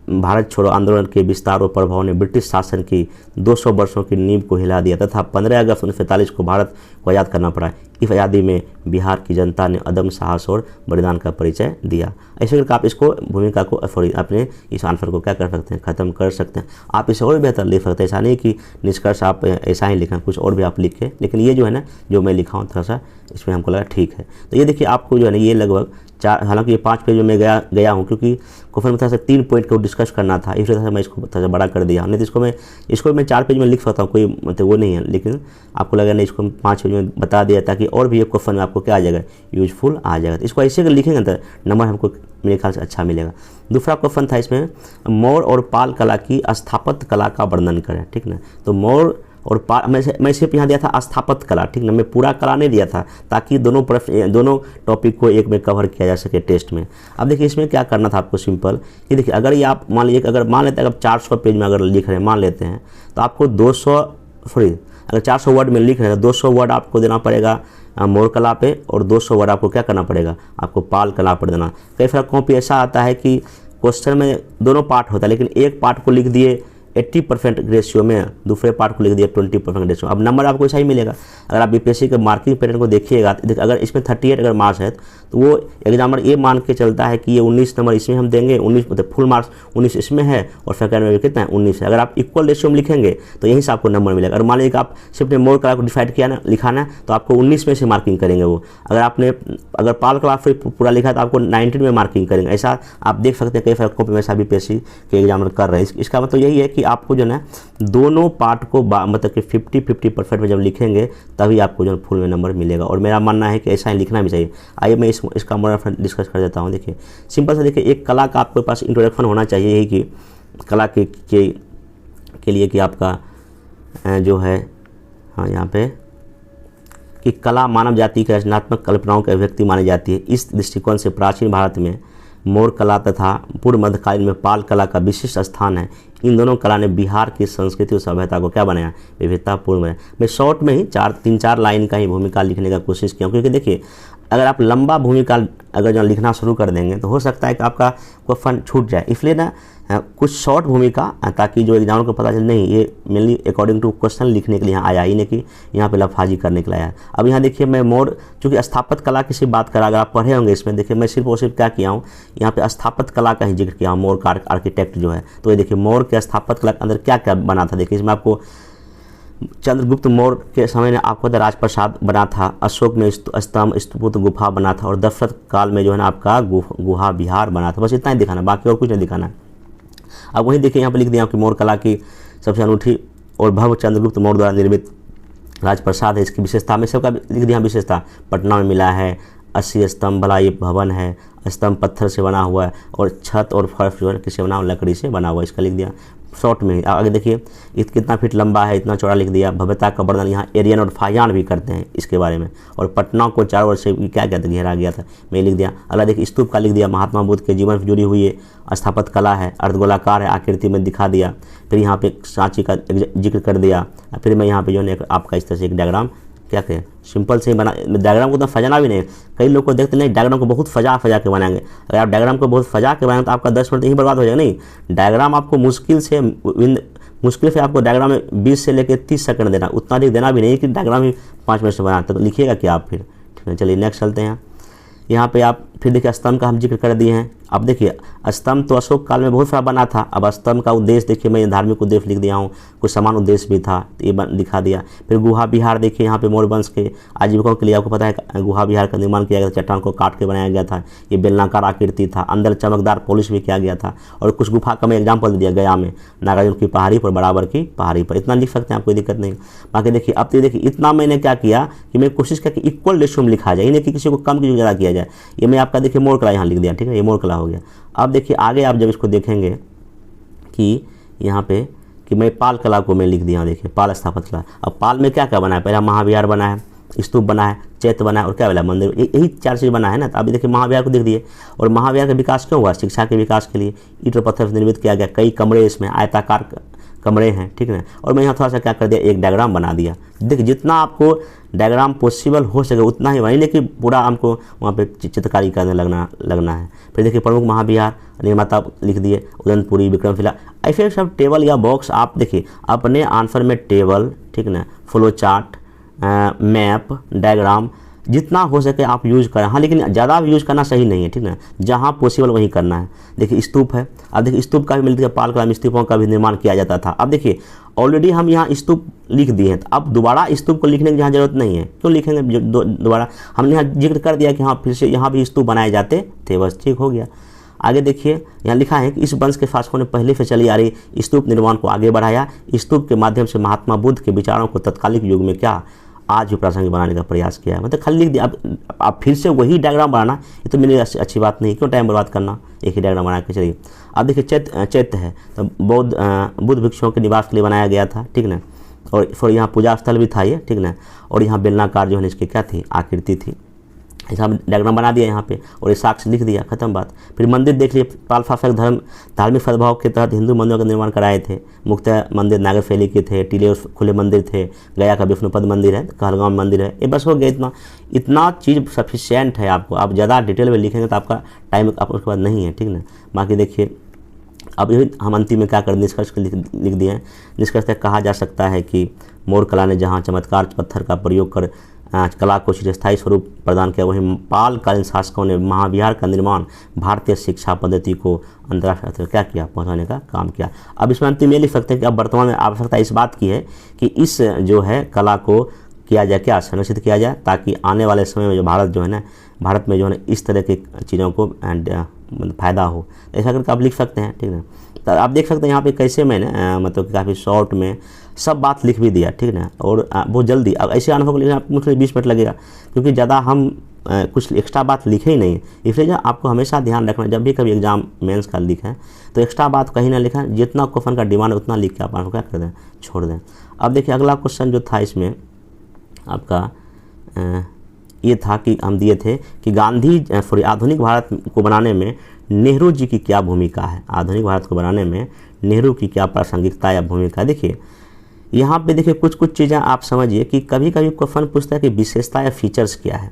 भारत छोड़ो आंदोलन के विस्तार और प्रभाव ने ब्रिटिश शासन की 200 वर्षों की नींव को हिला दिया तथा 15 अगस्त 1945 को भारत को आज़ाद करना पड़ा। इस आज़ादी में बिहार की जनता ने अदम्य साहस और बलिदान का परिचय दिया। ऐसे करके आप इसको भूमिका को अपने इस आंसर को क्या कर सकते हैं, ख़त्म कर सकते हैं। आप इसे और बेहतर लिख सकते हैं, ऐसा नहीं कि निष्कर्ष आप ऐसा ही लिखें, कुछ और भी आप लिखें, लेकिन ये जो है ना जो मैं लिखा हूँ थोड़ा सा इसमें हमको लगा ठीक है। तो ये देखिए आपको जो है ना ये लगभग 4, हालांकि ये 5 पेज में मैं गया हूँ, क्योंकि क्वेश्चन में थोड़ा सा 3 पॉइंट को डिस्कस करना था, इस वजह से मैं इसको थोड़ा सा बड़ा कर दिया। नहीं तो इसको मैं 4 पेज में लिख सकता हूँ, कोई मतलब वो नहीं है, लेकिन आपको लगा नहीं इसको 5 पेज में बता दिया ताकि और भी एक क्वेश्चन में आपको क्या आ जाएगा, यूजफुल आ जाएगा। तो इसको ऐसे लिखेंगे तो नंबर हमको मेरे ख्याल से अच्छा मिलेगा। दूसरा क्वेश्चन था इसमें, मौर्य और पाल कला की स्थापत्य कला का वर्णन करें, ठीक ना। तो मौर्य और पाल मैं सिर्फ यहाँ दिया था स्थापत्य कला, ठीक ना, मैं पूरा कला नहीं दिया था ताकि दोनों टॉपिक को एक में कवर किया जा सके टेस्ट में। अब देखिए इसमें क्या करना था आपको, सिंपल कि देखिए अगर ये आप मान लीजिए अगर मान लेते हैं अगर 400 पेज में अगर लिख रहे हैं मान लेते हैं, तो आपको 200 अगर 400 वर्ड में लिख रहे हैं तो 200 वर्ड आपको देना पड़ेगा मौर्य कला पे, और 200 वर्ड आपको क्या करना पड़ेगा, आपको पाल कला पर देना। कई बार कॉपी ऐसा आता है कि क्वेश्चन में दोनों पार्ट होता है, लेकिन एक पार्ट को लिख दिए 80% रेशियो में, दूसरे पार्ट को लिख दिया 20% रेशियो। अब नंबर आपको ऐसा ही मिलेगा। अगर आप BPSC के मार्किंग पैटर्न को देखिएगा, अगर इसमें 38 अगर मार्क्स है तो वो एग्जामर ये मान के चलता है कि ये 19 नंबर इसमें हम देंगे, 19 मतलब फुल मार्क्स 19 इसमें है और सेकंड में कितना है 19 है। अगर आप इक्वल रेशियो में लिखेंगे तो यहीं से आपको नंबर मिलेगा। अगर मान लीजिए आप सिर्फ मौर्य कला को डिसाइड किया ना लिखाना तो आपको 19 में से मार्किंग करेंगे वो। अगर पाल कला फिर पूरा लिखा तो आपको 19 में मार्किंग करेंगे। ऐसा आप देख सकते हैं कई सारे कॉपी में ऐसा BPSC के एग्जामर कर रहे हैं। इसका मतलब यही है कि आपको जो है दोनों पार्ट को मतलब कि 50% में जब लिखेंगे तभी आपको जो फुल में नंबर मिलेगा, और मेरा मानना है कि ऐसा ही लिखना भी चाहिए। आइए मैं इसका मॉडल डिस्कस कर देता हूँ। देखिए सिंपल सा, देखिए एक कला का आपके पास इंट्रोडक्शन होना चाहिए, यही कि कला के लिए कि आपका जो है हाँ यहाँ पे कि कला मानव जाति की रचनात्मक कल्पनाओं की अभिव्यक्ति मानी जाती है। इस दृष्टिकोण से प्राचीन भारत में मौर्य कला तथा पूर्व मध्यकालीन में पाल कला का विशिष्ट स्थान है। इन दोनों कला ने बिहार की संस्कृति और सभ्यता को क्या बनाया, विविधतापूर्ण बनाया। मैं शॉर्ट में ही 3-4 लाइन का ही भूमिका लिखने का कोशिश किया, क्योंकि देखिए अगर आप लंबा भूमिका अगर जो लिखना शुरू कर देंगे तो हो सकता है कि आपका क्वेश्चन छूट जाए। इसलिए ना कुछ शॉर्ट भूमिका, ताकि जो एग्जामिनर को पता चले नहीं ये मेनली अकॉर्डिंग टू क्वेश्चन लिखने के लिए यहाँ आया ही नहीं कि यहाँ पे लफाजी करने के लिए आया। अब यहाँ देखिए मैं मौर्य चूँकि स्थापत्य कला की सिर्फ बात करा, अगर आप पढ़े होंगे इसमें, देखिए मैं सिर्फ और सिर्फ क्या किया हूँ यहाँ पे स्थापत्य कला का ही जिक्र किया हूँ, मौर्य का आर्किटेक्ट जो है। तो ये देखिए मौर्य के स्थापत्य कला के अंदर क्या क्या बना था। देखिए इसमें आपको चंद्रगुप्त मौर्य के समय में आपको राजप्रसाद बना था, अशोक में स्तंभ स्तूप गुफा बना था, और दशरथ काल में जो है ना आपका गुहा विहार बना था। बस इतना ही दिखाना, बाकी और कुछ नहीं दिखाना। अब वहीं देखिए यहाँ पे लिख दिया कि मौर्य कला की सबसे अनूठी और भव्य चंद्रगुप्त मौर्य द्वारा निर्मित राजप्रसाद है। इसकी विशेषता में सबका लिख दिया, विशेषता पटना में मिला है, 80 स्तंभ वाला ये भवन है, स्तंभ पत्थर से बना हुआ है और छत और फर्श जो है किससे बना हुआ, लकड़ी से बना हुआ, इसका लिख दिया। शॉर्ट में आगे देखिए कितना फीट लंबा है, इतना चौड़ा लिख दिया। भव्यता का वर्णन यहाँ एरियन और फायान भी करते हैं इसके बारे में। और पटना को चारों ओर से क्या कहते हैं घेरा गया था, मैं लिख दिया। अगला देखिए स्तूप का लिख दिया, महात्मा बुद्ध के जीवन से जुड़ी हुई स्थापत्य कला है, अर्धगोलाकार है, आकृति में दिखा दिया। फिर यहाँ पे सांची का जिक्र कर दिया। फिर मैं यहाँ पे जो है आपका इस तरह से एक डायग्राम क्या कहें सिंपल से बना, डायग्राम को तो फजाना भी नहीं। कई लोग को देखते नहीं डायग्राम को बहुत फजा के बनाएंगे। अगर आप डायग्राम को बहुत फजा के बनाएंगे तो आपका 10 मिनट यहीं बर्बाद हो जाएगा। नहीं, डायग्राम आपको मुश्किल से आपको डायग्राम में 20 से लेकर 30 सेकंड देना, उतना अधिक देना भी नहीं कि डायग्राम ही 5 मिनट से बनाते तो लिखिएगा क्या आप फिर। ठीक है, चलिए नेक्स्ट चलते हैं। यहाँ पे आप फिर देखिए स्तंभ का हम जिक्र कर दिए हैं। अब देखिए स्तंभ तो अशोक काल में बहुत सारा बना था। अब स्तंभ का उद्देश्य देखिए मैं धार्मिक उद्देश्य लिख दिया हूँ, कुछ समान उद्देश्य भी था तो ये दिखा दिया। फिर गुहा विहार देखिए यहाँ पे मौर्य वंश के आजीविकों के लिए आपको पता है गुहा विहार का निर्माण किया गया था, चट्टान को काट के बनाया गया था। ये बेलनाकार आकृति था, अंदर चमकदार पॉलिश भी किया गया था। और कुछ गुफा का मैं एग्जाम्पल दिया गया में नागार्जुन की पहाड़ी पर, बराबर की पहाड़ी पर, इतना लिख सकते हैं आप, कोई दिक्कत नहीं। बाकी देखिए अब तो देखिए इतना मैंने क्या किया कि मैं कोशिश किया कि इक्वल रेशियो में लिखा जाए, नहीं कि किसी को कम की ज़्यादा किया जाए। ये मैं आपका देखिए मोड़ कला यहाँ लिख दिया। ठीक है, ये मोड़ कला हो गया। अब देखिए आगे आप जब इसको देखेंगे कि यहाँ पे कि मैं पाल कला को मैं लिख दिया। देखिए पाल स्थापत्य कला। अब पाल में क्या क्या बना है, पहला महाविहार बना है, स्तूप बना है, चैत्य बना है और क्या बोला मंदिर, यही 4 चीज़ बना है ना। तो अभी देखिए महाविहार को देख दिए। और महाविहार का विकास क्यों हुआ, शिक्षा के विकास के लिए ईंट और पत्थर से निर्मित किया गया। कई कमरे इसमें आयताकार कमरे हैं। ठीक है, और मैं यहाँ थोड़ा सा क्या कर दिया, एक डायग्राम बना दिया। देखिए जितना आपको डायग्राम पॉसिबल हो सके उतना ही बनाइए, लेकिन पूरा हमको वहाँ पे चित्रकारी करने लगना है। फिर देखिए प्रमुख महाविहार निर्माता लिख दिए, उदयनपुरी, विक्रमशिला। ऐसे सब टेबल या बॉक्स आप देखिए अपने आंसर में टेबल, ठीक ना, फ्लो चार्ट, मैप, डायग्राम जितना हो सके आप यूज़ करें। हाँ, लेकिन ज़्यादा यूज़ करना सही नहीं है। ठीक ना, जहाँ पॉसिबल वहीं करना है। देखिए स्तूप है, अब देखिए स्तूप का भी मिलता है, पाल कला में स्तूपों का भी निर्माण किया जाता था। अब देखिए ऑलरेडी हम यहाँ स्तूप लिख दिए हैं, तो अब दोबारा स्तूप को लिखने की जहाँ जरूरत नहीं है। क्यों लिखेंगे दोबारा, हमने यहाँ जिक्र कर दिया कि हाँ फिर से यहाँ भी स्तूप बनाए जाते थे, बस ठीक हो गया। आगे देखिए यहाँ लिखा है कि इस वंश के शासकों ने पहले से चली आ रही स्तूप निर्माण को आगे बढ़ाया। स्तूप के माध्यम से महात्मा बुद्ध के विचारों को तत्कालिक युग में क्या आज भी प्रासंगिक बनाने का प्रयास किया है। मतलब खाली लिख दिया। अब आप फिर से वही डायग्राम बनाना, ये तो मेरी अच्छी बात नहीं, क्यों टाइम बर्बाद करना, एक ही डायग्राम बना के चलिए। अब देखिए चैत्य है, तो बुद्ध भिक्षुओं के निवास के लिए बनाया गया था। ठीक ना, और यहाँ पूजा स्थल भी था ये। ठीक ना, और यहाँ बेलनाकार जो है इसकी क्या थी, आकृति थी। ऐसा डायग्राम बना दिया यहाँ पे और ये साक्ष्य लिख दिया, खत्म बात। फिर मंदिर देख लिए, पाल शासक धार्मिक सद्भाव के तहत हिंदू मंदिरों का निर्माण कराए थे। मुख्यतः मंदिर नागर शैली के थे, टीले खुले मंदिर थे, गया का विष्णुपद मंदिर है, कहलगांव मंदिर है। ये बस हो गया, इतना चीज़ सफिशिएंट है आपको। आप ज़्यादा डिटेल में लिखेंगे तो आपका टाइम आप उसके बाद नहीं है। ठीक ना, बाकी देखिए अब यही हम अंतिम में क्या कर निष्कर्ष लिख दिए हैं। निष्कर्ष तक कहा जा सकता है कि मौर्य कला ने जहाँ चमत्कार पत्थर का प्रयोग कर कला को चिरस्थायी स्वरूप प्रदान किया, वहीं पालकालीन शासकों ने महाविहार का निर्माण भारतीय शिक्षा पद्धति को अंतर्राष्ट्रीय स्तर क्या किया, पहुंचाने का काम किया। अब इसमें अंतिम ये लिख सकते हैं कि अब वर्तमान में आवश्यकता इस बात की है कि इस जो है कला को किया जाए, क्या संरक्षित किया जाए, ताकि आने वाले समय में जो भारत में जो है ना इस तरह की चीज़ों को फ़ायदा हो। ऐसा करके आप लिख सकते हैं। ठीक है, तो आप देख सकते हैं यहाँ पे कैसे मैंने मतलब काफ़ी शॉर्ट में सब बात लिख भी दिया। ठीक ना, और बहुत जल्दी। अब ऐसे अनुभव को लिखना आपको मुश्किल 20 मिनट लगेगा, क्योंकि ज़्यादा हम कुछ एक्स्ट्रा बात लिखे ही नहीं। इसलिए आपको हमेशा ध्यान रखना, जब भी कभी एग्जाम मेंस का लिखें तो एक्स्ट्रा बात कहीं ना लिखें, जितना क्वेश्चन का डिमांड है उतना लिख के आप क्या कर दें, छोड़ दें। अब देखिए अगला क्वेश्चन जो था इसमें आपका ये था कि हम दिए थे कि आधुनिक भारत को बनाने में नेहरू जी की क्या भूमिका है। आधुनिक भारत को बनाने में नेहरू की क्या प्रासंगिकता या भूमिका। देखिए यहाँ पे देखिए कुछ चीज़ें आप समझिए कि कभी कभी क्वेश्चन पूछता है कि विशेषता या फीचर्स क्या है।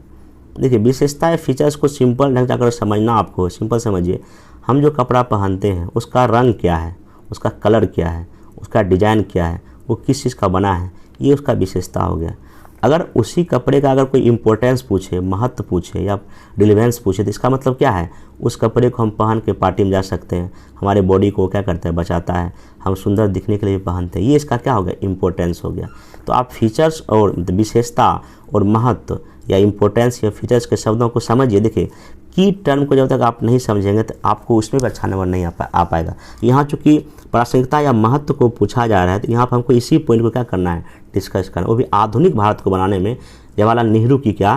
देखिए विशेषता या फीचर्स को सिंपल ढंग से अगर समझना आपको, सिंपल समझिए, हम जो कपड़ा पहनते हैं उसका रंग क्या है, उसका कलर क्या है, उसका डिज़ाइन क्या है, वो किस चीज़ का बना है, ये उसका विशेषता हो गया। अगर उसी कपड़े का अगर कोई इम्पोर्टेंस पूछे, महत्व पूछे या रिलेवेंस पूछे, तो इसका मतलब क्या है, उस कपड़े को हम पहन के पार्टी में जा सकते हैं, हमारे बॉडी को क्या करता है, बचाता है, हम सुंदर दिखने के लिए पहनते हैं, ये इसका क्या हो गया, इम्पोर्टेंस हो गया। तो आप फीचर्स और विशेषता और महत्व या इम्पोर्टेंस या फीचर्स के शब्दों को समझिए। देखिए की टर्म को जब तक आप नहीं समझेंगे तो आपको उसमें भी अच्छा नंबर नहीं आ पाएगा। यहाँ चूँकि प्रासंगिकता या महत्व को पूछा जा रहा है, तो यहाँ पर हमको इसी पॉइंट को क्या करना है, डिस्कस करना, वो भी आधुनिक भारत को बनाने में जवाहरलाल नेहरू की क्या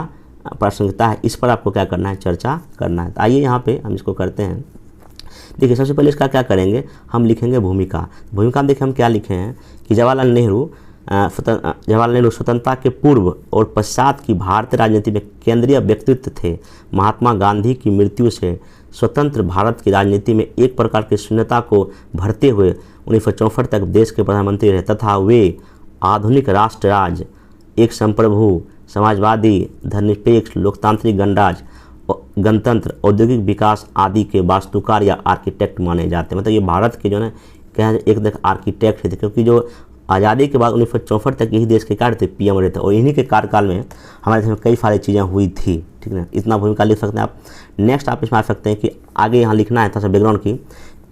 प्रासंगिकता है, इस पर आपको क्या करना है, चर्चा करना है। तो आइए यहाँ पे हम इसको करते हैं देखिए सबसे पहले इसका क्या करेंगे, हम लिखेंगे भूमिका। भूमिका में देखिए हम क्या लिखे हैं कि जवाहरलाल नेहरू स्वतंत्रता के पूर्व और पश्चात की भारतीय राजनीति में केंद्रीय व्यक्तित्व थे। महात्मा गांधी की मृत्यु से स्वतंत्र भारत की राजनीति में एक प्रकार की शून्यता को भरते हुए 1964 तक देश के प्रधानमंत्री रहे तथा वे आधुनिक राष्ट्र राज, एक संप्रभु, समाजवादी, धर्मनिरपेक्ष, लोकतांत्रिक गणतंत्र, औद्योगिक विकास आदि के वास्तुकार या आर्किटेक्ट माने जाते हैं। मतलब ये भारत के जो है क्या है, एक तक आर्किटेक्ट थे, क्योंकि जो आज़ादी के बाद 1964 तक यही देश के कार्य थे, पीएम रहे थे, और इन्हीं के कार्यकाल में हमारे देश में कई सारी चीज़ें हुई थी। ठीक है, इतना भूमिका लिख सकते हैं आप। नेक्स्ट आप इसमें आ सकते हैं कि आगे यहाँ लिखना है थोड़ा सा बैकग्राउंड की।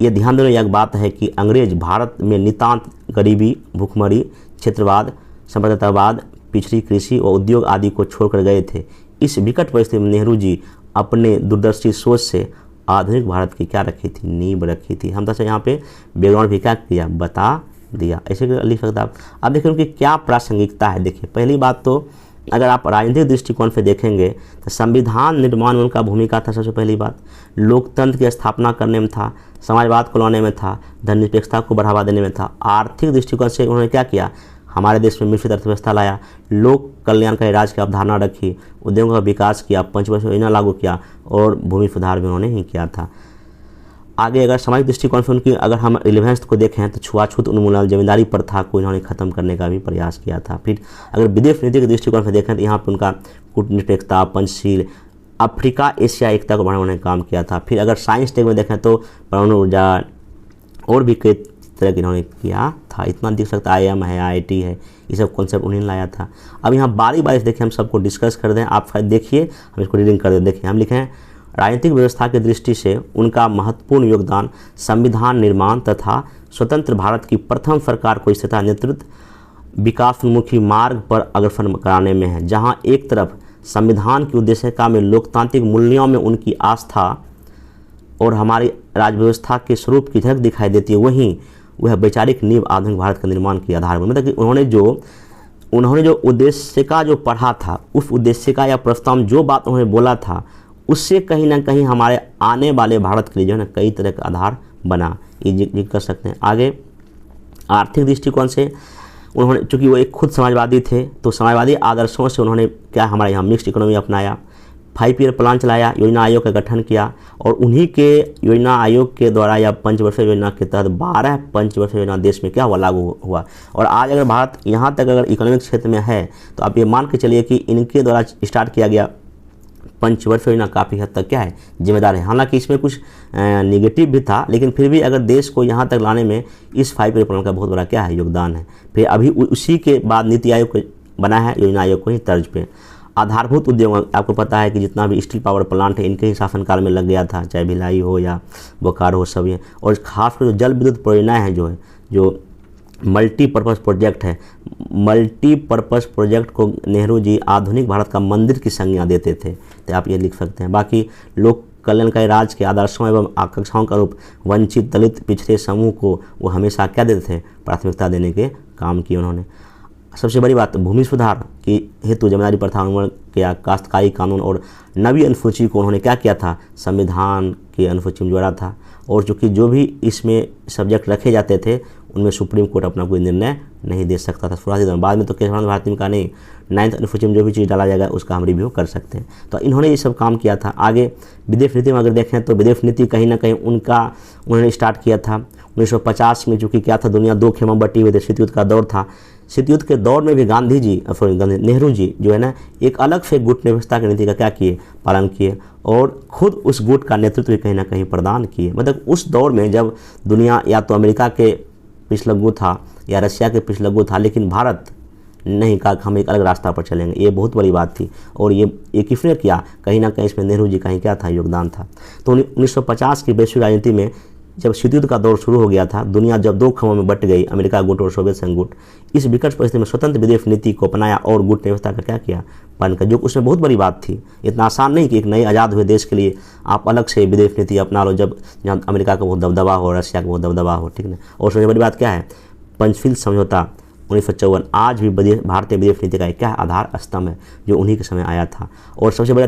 ये ध्यान देने एक बात है कि अंग्रेज भारत में नितांत गरीबी, भूखमरी, क्षेत्रवाद, संप्रदायवाद, पिछड़ी कृषि और उद्योग आदि को छोड़कर गए थे। इस विकट परिस्थिति में नेहरू जी अपने दूरदर्शी सोच से आधुनिक भारत की क्या रखी थी, नींव रखी थी। हम तो यहाँ पे बैकग्राउंड भी क्या किया, बता दिया। ऐसे लिख सकते आप। अब देखिए उनकी क्या प्रासंगिकता है। देखिए पहली बात तो अगर आप राजनीतिक दृष्टिकोण से देखेंगे तो संविधान निर्माण में उनका भूमिका था। सबसे पहली बात लोकतंत्र की स्थापना करने में था, समाजवाद को लाने में था, धर्मनिरपेक्षता को बढ़ावा देने में था। आर्थिक दृष्टिकोण से उन्होंने क्या किया, हमारे देश में मिश्रित अर्थव्यवस्था लाया, लोक कल्याणकारी राज्य की अवधारणा रखी, उद्योगों का विकास किया, पंचवर्षीय योजना लागू किया और भूमि सुधार भी उन्होंने ही किया था। आगे अगर सामाजिक दृष्टिकोण से उनकी अगर हम रिलेवेंस को देखें तो छुआछूत उन्मूलन, जमींदारी प्रथा को इन्होंने खत्म करने का भी प्रयास किया था। फिर अगर विदेश नीति के दृष्टिकोण से देखें तो यहाँ पर उनका कूटनीतिकता, पंचशील, अफ्रीका एशिया एकता को बढ़ाने का काम किया था। फिर अगर साइंस टेक में देखें तो परमाणु ऊर्जा और भी कई तरह की इन्होंने किया था। इतना देख सकता IIM है, IIT है, ये सब कॉन्सेप्ट उन्हें लाया था। अब यहाँ बारी बारी देखिए हम सबको डिस्कस कर दें, आप शायद देखिए, हम इसको रीडिंग कर दें। देखिए हम लिखे हैं राजनीतिक व्यवस्था की दृष्टि से उनका महत्वपूर्ण योगदान संविधान निर्माण तथा स्वतंत्र भारत की प्रथम सरकार को स्थिरता, नेतृत्व, विकासोन्मुखी मार्ग पर अग्रसर कराने में है। जहां एक तरफ संविधान की उद्देशिका में लोकतांत्रिक मूल्यों में उनकी आस्था और हमारी राज व्यवस्था के स्वरूप की झलक दिखाई देती है, वहीं वह वैचारिक नींव आधुनिक भारत के निर्माण की आधार बनी। मतलब कि उन्होंने जो उद्देशिका जो पढ़ा था, उस उद्देशिका या प्रस्ताव में जो बात उन्होंने बोला था, उससे कहीं ना कहीं हमारे आने वाले भारत के लिए जो है ना कई तरह का आधार बना, ये जिक्र कर सकते हैं। आगे आर्थिक दृष्टिकोण से उन्होंने, चूँकि वो एक खुद समाजवादी थे, तो समाजवादी आदर्शों से उन्होंने क्या हमारे यहाँ मिक्स्ड इकोनॉमी अपनाया, 5 ईयर प्लान चलाया, योजना आयोग का गठन किया और उन्हीं के योजना आयोग के द्वारा या पंचवर्षीय योजना के तहत 12 पंचवर्षीय योजना देश में क्या हुआ, लागू हुआ। और आज अगर भारत यहाँ तक अगर इकोनॉमिक क्षेत्र में है तो आप ये मान के चलिए कि इनके द्वारा स्टार्ट किया गया पंचवर्षीय योजना काफ़ी हद तक क्या है, जिम्मेदार है। हालांकि इसमें कुछ निगेटिव भी था, लेकिन फिर भी अगर देश को यहाँ तक लाने में इस 5 ईयर प्लान का बहुत बड़ा क्या है, योगदान है। फिर अभी उसी के बाद नीति आयोग बना है, योजना आयोग को ही तर्ज पे। आधारभूत उद्योग, आपको पता है कि जितना भी स्टील पावर प्लांट है इनके ही शासनकाल में लग गया था, चाहे भिलाई हो या बोकारो हो, सब ये। और खासकर जो जल विद्युत परियोजनाएँ हैं, जो मल्टीपर्पज़ प्रोजेक्ट है, मल्टीपर्पज़ प्रोजेक्ट को नेहरू जी आधुनिक भारत का मंदिर की संज्ञा देते थे, तो आप ये लिख सकते हैं। बाकी लोक कल्याणकारी राज्य के आदर्शों एवं आकांक्षाओं का रूप वंचित, दलित, पिछड़े समूह को वो हमेशा क्या देते थे, प्राथमिकता देने के काम किए उन्होंने। सबसे बड़ी बात, भूमि सुधार की हेतु जमींदारी प्रथा उन्मूलन किया, काश्तकारी कानून और नवी अनुसूची को उन्होंने क्या किया था, संविधान की अनुसूची में जोड़ा था। और चूँकि जो भी इसमें सब्जेक्ट रखे जाते थे उनमें सुप्रीम कोर्ट अपना कोई निर्णय नहीं दे सकता था शुरुआती दौर। बाद में तो केशवानंद भारती का नहीं, 9th अनुसूची में जो भी चीज़ डाला जाएगा उसका हम रिव्यू कर सकते हैं। तो इन्होंने ये सब काम किया था। आगे विदेश नीति में अगर देखें तो विदेश नीति कहीं ना कहीं उन्होंने स्टार्ट किया था 1950 में, चूँकि क्या था, दुनिया 2 खेमों में बटी हुई थी, शीत युद्ध का दौर था। शीत युद्ध के दौर में भी नेहरू जी जो है ना एक अलग से गुट व्यवस्था की नीति का क्या किए, पालन किए और खुद उस गुट का नेतृत्व भी कहीं ना कहीं प्रदान किए। मतलब उस दौर में जब दुनिया या तो अमेरिका के पिछलग्गू था या रशिया के पिछलग्गू था, लेकिन भारत नहीं कहा हम एक अलग रास्ता पर चलेंगे, ये बहुत बड़ी बात थी। और ये किसने किया, कहीं ना कहीं इसमें नेहरू जी का ही क्या था, योगदान था। तो 1950 की वैश्विक राजनीति में जब शीत युद्ध का दौर शुरू हो गया था, दुनिया जब 2 खंभों में बट गई, अमेरिका गुट और सोवियत संघ गुट, इस विकट परिस्थिति में स्वतंत्र विदेश नीति को अपनाया और गुट व्यवस्था का क्या किया, पालन कर, जो उसमें बहुत बड़ी बात थी। इतना आसान नहीं कि एक नए आज़ाद हुए देश के लिए आप अलग से विदेश नीति अपना लो, जब जहाँ अमेरिका का बहुत दबदबा हो, रशिया का बहुत दबदबा हो, ठीक है। और सबसे बड़ी बात क्या है, पंचशील समझौता 1954 आज भी भारतीय विदेश नीति का क्या आधार स्तंभ है, जो उन्हीं के समय आया था। और सबसे बड़ा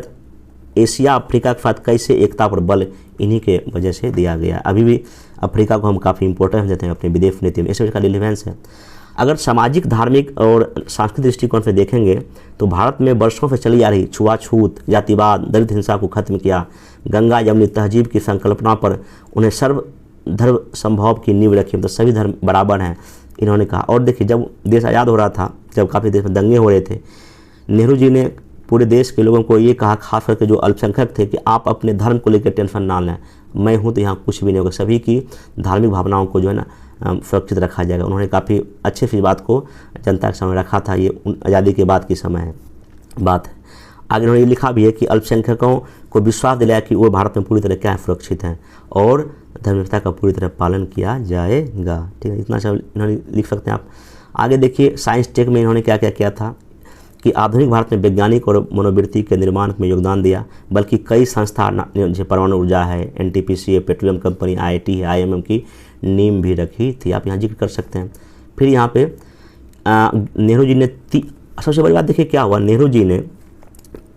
एशिया अफ्रीका के साथ कैसे एकता पर बल इन्हीं के वजह से दिया गया। अभी भी अफ्रीका को हम काफ़ी इंपॉर्टेंस देते हैं अपनी विदेश नीति में, इससे इसका रिलेवेंस है। अगर सामाजिक, धार्मिक और सांस्कृतिक दृष्टिकोण से देखेंगे तो भारत में वर्षों से चली आ रही छुआछूत, जातिवाद, दलित हिंसा को खत्म किया। गंगा यमुनी तहजीब की संकल्पना पर उन्हें सर्व धर्म संभव की नींव रखी, मतलब सभी धर्म बराबर हैं, इन्होंने कहा। और देखिए, जब देश आज़ाद हो रहा था, जब काफ़ी देश में दंगे हो रहे थे, नेहरू जी ने पूरे देश के लोगों को ये कहा, खास करके जो अल्पसंख्यक थे, कि आप अपने धर्म को लेकर टेंशन ना लें, मैं हूँ तो यहाँ कुछ भी नहीं होगा, सभी की धार्मिक भावनाओं को जो है ना सुरक्षित रखा जाएगा। उन्होंने काफ़ी अच्छे से इस बात को जनता के सामने रखा था। ये आज़ादी के बाद की समय बात है। आगे उन्होंने ये लिखा भी है कि अल्पसंख्यकों को विश्वास दिलाया कि वो भारत में पूरी तरह क्या है, सुरक्षित हैं और धर्मनिरपेक्षता का पूरी तरह पालन किया जाएगा। ठीक है, इतना सब इन्होंने लिख सकते हैं आप। आगे देखिए, साइंस टेक में इन्होंने क्या क्या किया था कि आधुनिक भारत में वैज्ञानिक और मनोवृत्ति के निर्माण में योगदान दिया, बल्कि कई संस्था जैसे परमाणु ऊर्जा है, एनटीपीसी है, पेट्रोलियम कंपनी, आईआईटी है, आईएमएम की नींव भी रखी थी। आप यहाँ जिक्र कर सकते हैं। फिर यहाँ पे नेहरू जी ने सबसे बड़ी बात देखिए क्या हुआ, नेहरू जी ने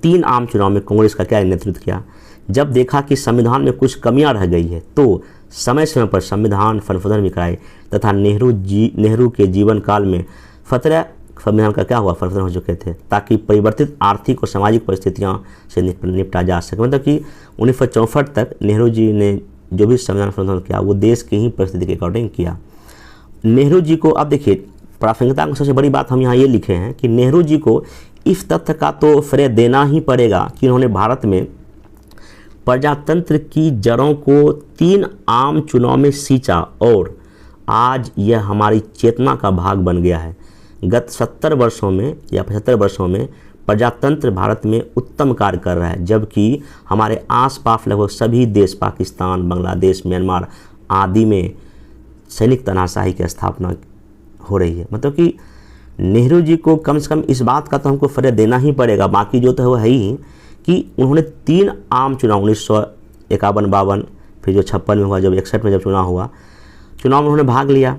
3 आम चुनाव में कांग्रेस का क्या नेतृत्व किया। जब देखा कि संविधान में कुछ कमियां रह गई है तो समय समय पर संविधान संशोधन भी कराए तथा नेहरू के जीवन काल में 17 संविधान का क्या हुआ, संशोधन हो चुके थे, ताकि परिवर्तित आर्थिक और सामाजिक परिस्थितियों से निपटा जा सके। मतलब कि 1964 तक नेहरू जी ने जो भी संविधान संशोधन किया वो देश की ही परिस्थिति के अकॉर्डिंग किया। नेहरू जी को, अब देखिए प्रासंगिकता की सबसे बड़ी बात हम यहाँ ये लिखे हैं कि नेहरू जी को इस तथ्य का तो श्रेय देना ही पड़ेगा कि उन्होंने भारत में प्रजातंत्र की जड़ों को 3 आम चुनाव में सींचा और आज यह हमारी चेतना का भाग बन गया है। गत 70 वर्षों में या 75 वर्षों में प्रजातंत्र भारत में उत्तम कार्य कर रहा है, जबकि हमारे आसपास लगभग सभी देश, पाकिस्तान, बांग्लादेश, म्यांमार आदि में सैनिक तानाशाही की स्थापना हो रही है। मतलब कि नेहरू जी को कम से कम इस बात का तो हमको श्रेय देना ही पड़ेगा, बाकी जो तो है वो है ही, कि उन्होंने 3 आम चुनाव 1951-52, फिर जो 56 में हुआ, जब 61 में जब चुनाव हुआ, चुनाव में उन्होंने भाग लिया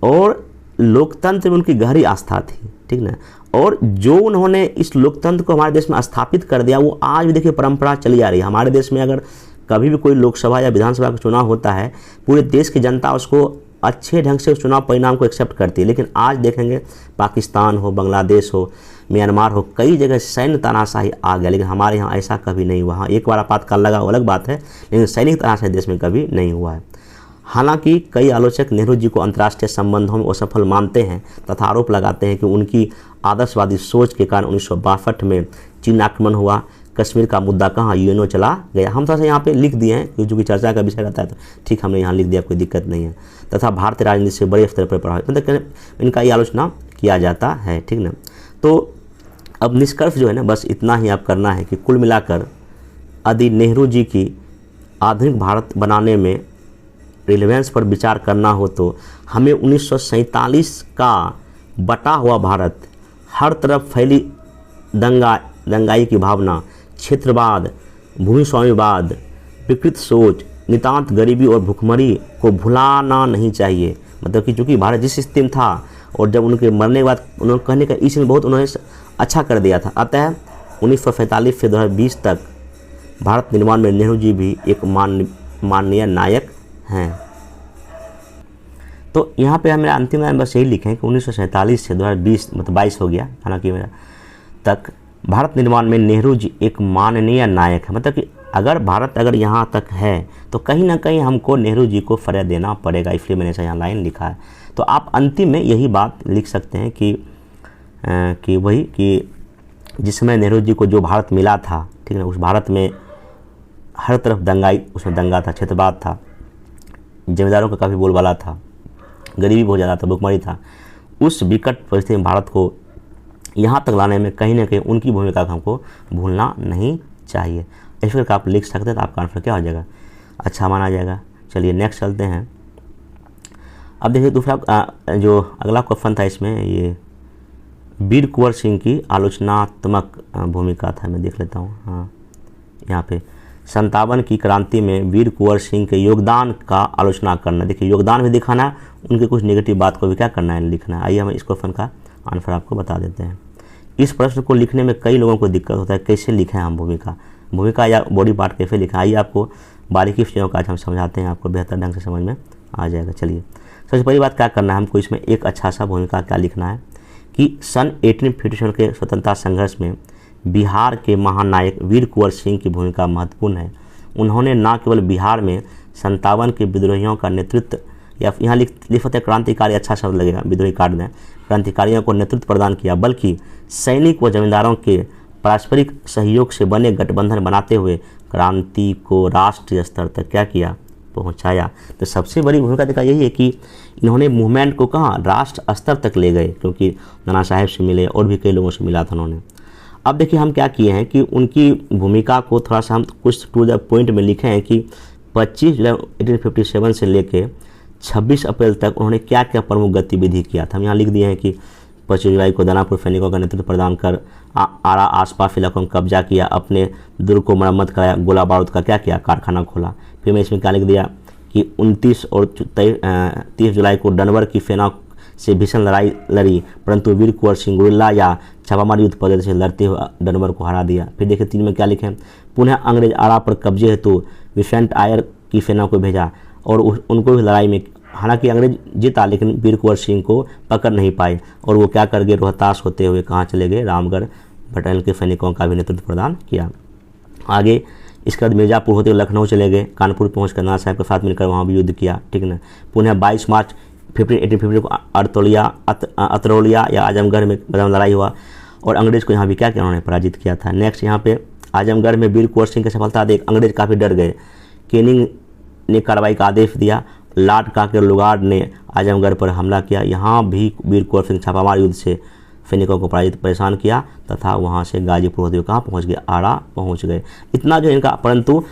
और लोकतंत्र में उनकी गहरी आस्था थी। ठीक ना, और जो उन्होंने इस लोकतंत्र को हमारे देश में स्थापित कर दिया वो आज भी देखिए परंपरा चली आ रही है। हमारे देश में अगर कभी भी कोई लोकसभा या विधानसभा का चुनाव होता है, पूरे देश की जनता उसको अच्छे ढंग से उस चुनाव परिणाम को एक्सेप्ट करती है। लेकिन आज देखेंगे पाकिस्तान हो, बांग्लादेश हो, म्यांमार हो, कई जगह सैन्य तानाशाही आ गया, लेकिन हमारे यहाँ ऐसा कभी नहीं हुआ। एक बार आपातकाल लगा अलग बात है, लेकिन सैनिक तानाशाही देश में कभी नहीं हुआ है। हालांकि कई आलोचक नेहरू जी को अंतर्राष्ट्रीय संबंधों में असफल मानते हैं तथा आरोप लगाते हैं कि उनकी आदर्शवादी सोच के कारण 1962 में चीन आक्रमण हुआ, कश्मीर का मुद्दा कहाँ यूएनओ चला गया। हम थोड़ा सा यहाँ पे लिख दिए हैं क्योंकि चर्चा का विषय रहता है, तो ठीक हमने यहाँ लिख दिया, कोई दिक्कत नहीं है। तथा भारतीय राजनीति से बड़े स्तर पर प्रभावित, मतलब इनका ये आलोचना किया जाता है। ठीक ना, तो अब निष्कर्ष जो है ना, बस इतना ही आप करना है कि कुल मिलाकर यदि नेहरू जी की आधुनिक भारत बनाने में रिलेवेंस पर विचार करना हो तो हमें 1947 का बटा हुआ भारत, हर तरफ फैली दंगाई की भावना, क्षेत्रवाद, भूमि स्वामीवाद, विकृत सोच, नितांत गरीबी और भुखमरी को भुलाना नहीं चाहिए। मतलब कि चूँकि भारत जिस स्थिति में था और जब उनके मरने के बाद उन्होंने कहने का इसमें बहुत उन्होंने अच्छा कर दिया था। अतः 1947 से 2020 तक भारत निर्माण में नेहरू जी भी एक माननीय नायक हैं। तो यहाँ पे हमें अंतिम में बस यही लिखें कि 1947 से 2020 मतलब 22 हो गया, हालांकि मेरा तक भारत निर्माण में नेहरू जी एक माननीय नायक है। मतलब कि अगर भारत अगर यहाँ तक है तो कहीं ना कहीं हमको नेहरू जी को श्रेय देना पड़ेगा, इसलिए मैंने ऐसा यहाँ लाइन लिखा है। तो आप अंतिम में यही बात लिख सकते हैं कि वही कि जिस समय नेहरू जी को जो भारत मिला था, ठीक है ना, उस भारत में हर तरफ दंगाई, उसमें दंगा था, क्षेत्रवाद था, जमींदारों का काफ़ी बोलबाला था, गरीबी बहुत ज़्यादा था, भुखमरी था। उस विकट परिस्थिति में भारत को यहाँ तक लाने में कहीं ना कहीं उनकी भूमिका को हमको भूलना नहीं चाहिए। इस करके आप लिख सकते हैं, तो आपका आंसर क्या हो जाएगा, अच्छा माना जाएगा। चलिए नेक्स्ट चलते हैं। अब देखिए दूसरा जो अगला क्वेश्चन था इसमें, ये वीर कुंवर सिंह की आलोचनात्मक भूमिका था। मैं देख लेता हूँ, हाँ यहाँ पे 57 की क्रांति में वीर कुंवर सिंह के योगदान का आलोचना करना। देखिए योगदान भी दिखाना, उनके कुछ नेगेटिव बात को भी क्या करना है, लिखना है। आइए हम इस क्वेश्चन का आंसर आपको बता देते हैं। इस प्रश्न को लिखने में कई लोगों को दिक्कत होता है, कैसे लिखें हम भूमिका, भूमिका या बॉडी पार्ट कैसे लिखा, आइए आपको बारीकी चीज़ों का आज हम समझाते हैं, आपको बेहतर ढंग से समझ में आ जाएगा। चलिए सबसे पहली बात क्या करना है हमको, इसमें एक अच्छा सा भूमिका क्या लिखना है कि सन 1857 के स्वतंत्रता संघर्ष में बिहार के महानायक वीर कुंवर सिंह की भूमिका महत्वपूर्ण है। उन्होंने न केवल बिहार में 57 के विद्रोहियों का नेतृत्व, या यहाँ लिखते क्रांतिकारी, अच्छा शब्द लगेगा विद्रोही कार्ड में, क्रांतिकारियों को नेतृत्व प्रदान किया, बल्कि सैनिक व जमींदारों के पारस्परिक सहयोग से बने गठबंधन बनाते हुए क्रांति को राष्ट्रीय स्तर तक क्या किया, पहुंचाया। तो सबसे बड़ी भूमिका देखा यही है कि इन्होंने मूवमेंट को कहाँ, राष्ट्र स्तर तक ले गए, क्योंकि नाना साहेब से मिले और भी कई लोगों से मिला था उन्होंने। अब देखिए हम क्या किए हैं कि उनकी भूमिका को थोड़ा सा हम कुछ टू द पॉइंट में लिखे हैं कि 25 जुलाई 1857 से लेके 26 अप्रैल तक उन्होंने क्या क्या प्रमुख गतिविधि किया था। हम यहाँ लिख दिए हैं कि 25 जुलाई को दानापुर सैनिकों का नेतृत्व प्रदान कर आरा आसपास इलाकों में कब्जा किया, अपने दुर्ग को मरम्मत कराया, गोला बारूद का क्या किया, कारखाना खोला। फिर मैं इसमें क्या लिख दिया कि 29 और 30 जुलाई को डनवर की सेना से भीषण लड़ाई लड़ी, परंतु वीर कुंवर सिंह गुरिल्ला या छापामार युद्ध पद्धति से लड़ते हुए डनवर को हरा दिया। फिर देखिए 3 में क्या लिखे, पुनः अंग्रेज आरा पर कब्जे हेतु विसेंट आयर की सेना को भेजा और उनको भी लड़ाई में, हालांकि अंग्रेज जीता लेकिन वीर कुंवर सिंह को पकड़ नहीं पाए और वो क्या कर गए, रोहतास होते हुए कहाँ चले गए, रामगढ़ बटालियन के सैनिकों का भी नेतृत्व प्रदान किया। आगे इसके बाद मिर्ज़ापुर होते हुए लखनऊ चले गए, कानपुर पहुँचकर नाना साहब के साथ मिलकर वहाँ भी युद्ध किया, ठीक ना। पुनः 22 मार्च 1850 को अतरौलिया या आजमगढ़ में लड़ाई हुआ और अंग्रेज़ को यहाँ भी क्या किया, उन्होंने पराजित किया था। नेक्स्ट यहाँ पे आजमगढ़ में वीर कुंवर सिंह की सफलता देख अंग्रेज काफ़ी डर गए, केनिंग ने कार्रवाई का आदेश दिया, लॉर्ड काकर लुगार्ड ने आजमगढ़ पर हमला किया, यहाँ भी वीर कुंवर सिंह छापामार युद्ध से सैनिकों को परेशान किया तथा वहाँ से गाजीपुर होते हुए कहाँ पहुँच गए, आरा पहुँच गए। इतना जो इनका, परंतु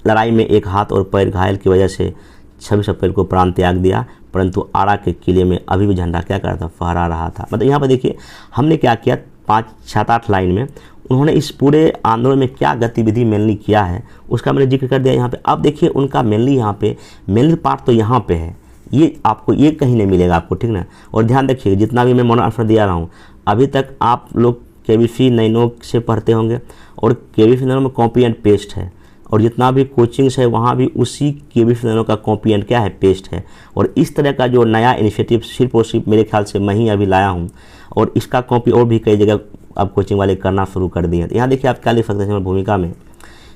लड़ाई में एक हाथ और पैर घायल की वजह से 26 अप्रैल को प्राण त्याग दिया, परंतु आरा के किले में अभी भी झंडा क्या कर रहा था, फहरा रहा था। मतलब यहाँ पर देखिए हमने क्या किया, 5-7-8 लाइन में उन्होंने इस पूरे आंदोलन में क्या गतिविधि मेनली किया है उसका मैंने जिक्र कर दिया यहाँ पे। अब देखिए उनका मेनली यहाँ पे मेनली पार्ट तो यहाँ पे है, ये आपको ये कहीं नहीं मिलेगा आपको, ठीक ना। और ध्यान रखिए जितना भी मैं मॉडल आंसर दिया रहा हूँ अभी तक आप लोग केबीसी नैनो से पढ़ते होंगे और केबीसी नैनो में कॉपी एंड पेस्ट है, और जितना भी कोचिंग्स है वहाँ भी उसी केबीसी नैनो का कॉपी एंड क्या है, पेस्ट है। और इस तरह का जो नया इनिशिएटिव सिर्फ और सिर्फ मेरे ख्याल से मैं ही अभी लाया हूँ, और इसका कॉपी और भी कई जगह अब कोचिंग वाले करना शुरू कर दिए हैं। यहाँ देखिए आप क्या लिख सकते हैं भूमिका में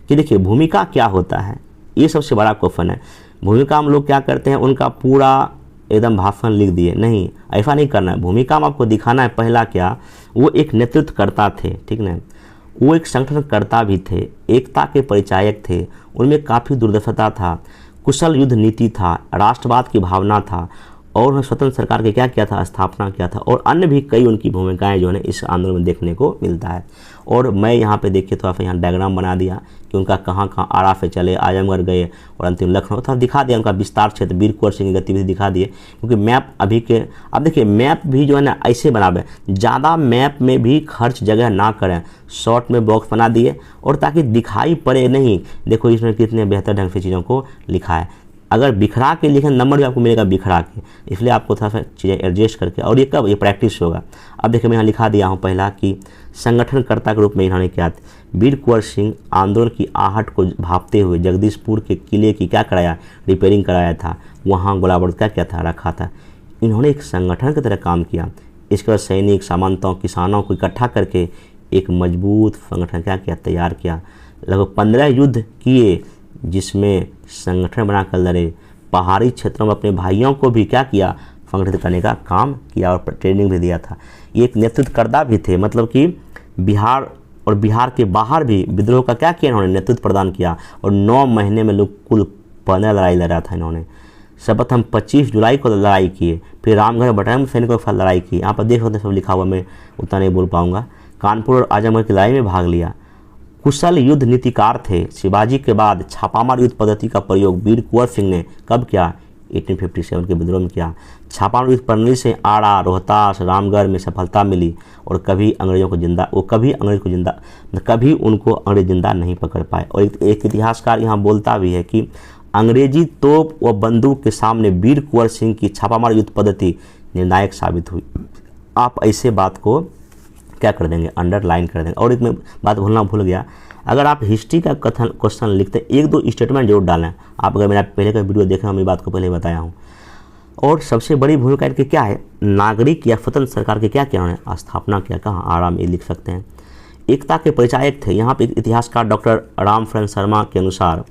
कि देखिए भूमिका क्या होता है, ये सबसे बड़ा क्वेश्चन है। भूमिका हम लोग क्या करते हैं, उनका पूरा एकदम भाषण लिख दिए, नहीं ऐसा नहीं करना है। भूमिका में आपको दिखाना है पहला क्या, वो एक नेतृत्वकर्ता थे, ठीक ना, वो एक संगठनकर्ता भी थे, एकता के परिचायक थे, उनमें काफ़ी दूरदर्शिता था, कुशल युद्ध नीति था, राष्ट्रवाद की भावना था, और उन्होंने स्वतंत्र सरकार के क्या किया था, स्थापना किया था, और अन्य भी कई उनकी भूमिकाएं जो है इस आंदोलन में देखने को मिलता है। और मैं यहाँ पे देखिए थोड़ा सा यहाँ डायग्राम बना दिया कि उनका कहाँ कहाँ आरा से चले, आजमगढ़ गए और अंतिम लखनऊ, थोड़ा दिखा दिया उनका विस्तार क्षेत्र, वीर कुंवर सिंह की गतिविधि दिखा दिए। क्योंकि मैप अभी के, अब देखिए मैप भी जो है ना ऐसे बनावे, ज़्यादा मैप में भी खर्च जगह ना करें, शॉर्ट में बॉक्स बना दिए और ताकि दिखाई पड़े नहीं। देखो इसमें कितने बेहतर ढंग से चीज़ों को लिखा है, अगर बिखरा के लिखें नंबर भी आपको मिलेगा बिखरा के, इसलिए आपको थोड़ा सा चीज़ें एडजस्ट करके, और ये कब, ये प्रैक्टिस होगा। अब देखिए मैं यहाँ लिखा दिया हूँ पहला कि संगठनकर्ता के रूप में इन्होंने क्या, वीर कुंवर सिंह आंदोलन की आहट को भांपते हुए जगदीशपुर के किले की क्या कराया, रिपेयरिंग कराया था, वहाँ गोलाबारूद क्या क्या था, रखा था। इन्होंने एक संगठन की तरह काम किया। इसके बाद सैनिक, सामंतों, किसानों को इकट्ठा करके एक मजबूत संगठन क्या किया, तैयार किया। लगभग 15 युद्ध किए जिसमें संगठन बनाकर लड़े, पहाड़ी क्षेत्रों में अपने भाइयों को भी क्या किया, संगठित करने का काम किया और ट्रेनिंग भी दिया था। ये एक नेतृत्वकर्ता भी थे, मतलब कि बिहार और बिहार के बाहर भी विद्रोह का क्या किया, इन्होंने नेतृत्व प्रदान किया, और 9 महीने में लोग कुल 15 लड़ाई लड़ा था इन्होंने। सर्वप्रथम 25 जुलाई को लड़ाई किए, फिर रामगढ़ बटालियन सैनिकों के साथ लड़ाई की। यहाँ पर देख सकते सब लिखा हुआ, मैं उतना नहीं बोल पाऊँगा। कानपुर और आजमगढ़ की लड़ाई में भाग लिया। कुशल युद्ध नीतिकार थे। शिवाजी के बाद छापामार युद्ध पद्धति का प्रयोग वीर कुंवर सिंह ने कब किया, 1857 के विद्रोह में किया। छापामार युद्ध प्रणाली से आरा, रोहतास, रामगढ़ में सफलता मिली, और कभी उनको अंग्रेज जिंदा नहीं पकड़ पाए। और एक इतिहासकार यहाँ बोलता भी है कि अंग्रेजी तोप व बंदूक के सामने वीर कुंवर सिंह की छापामार युद्ध पद्धति निर्णायक साबित हुई। आप ऐसे बात को क्या कर देंगे, अंडरलाइन कर देंगे। और एक मैं बात भूल गया, अगर आप हिस्ट्री का क्वेश्चन लिखते हैं, एक दो स्टेटमेंट जरूर डालें। आप अगर मेरा पहले का वीडियो देखें, मैं बात को पहले बताया हूँ। और सबसे बड़ी भूमिका इनकी क्या है, नागरिक या स्वतंत्र सरकार के क्या क्या उन्होंने स्थापना किया, कहाँ, आराम ये लिख सकते हैं। एकता के परिचायक थे। यहाँ पे इतिहासकार डॉक्टर रामफल शर्मा के अनुसार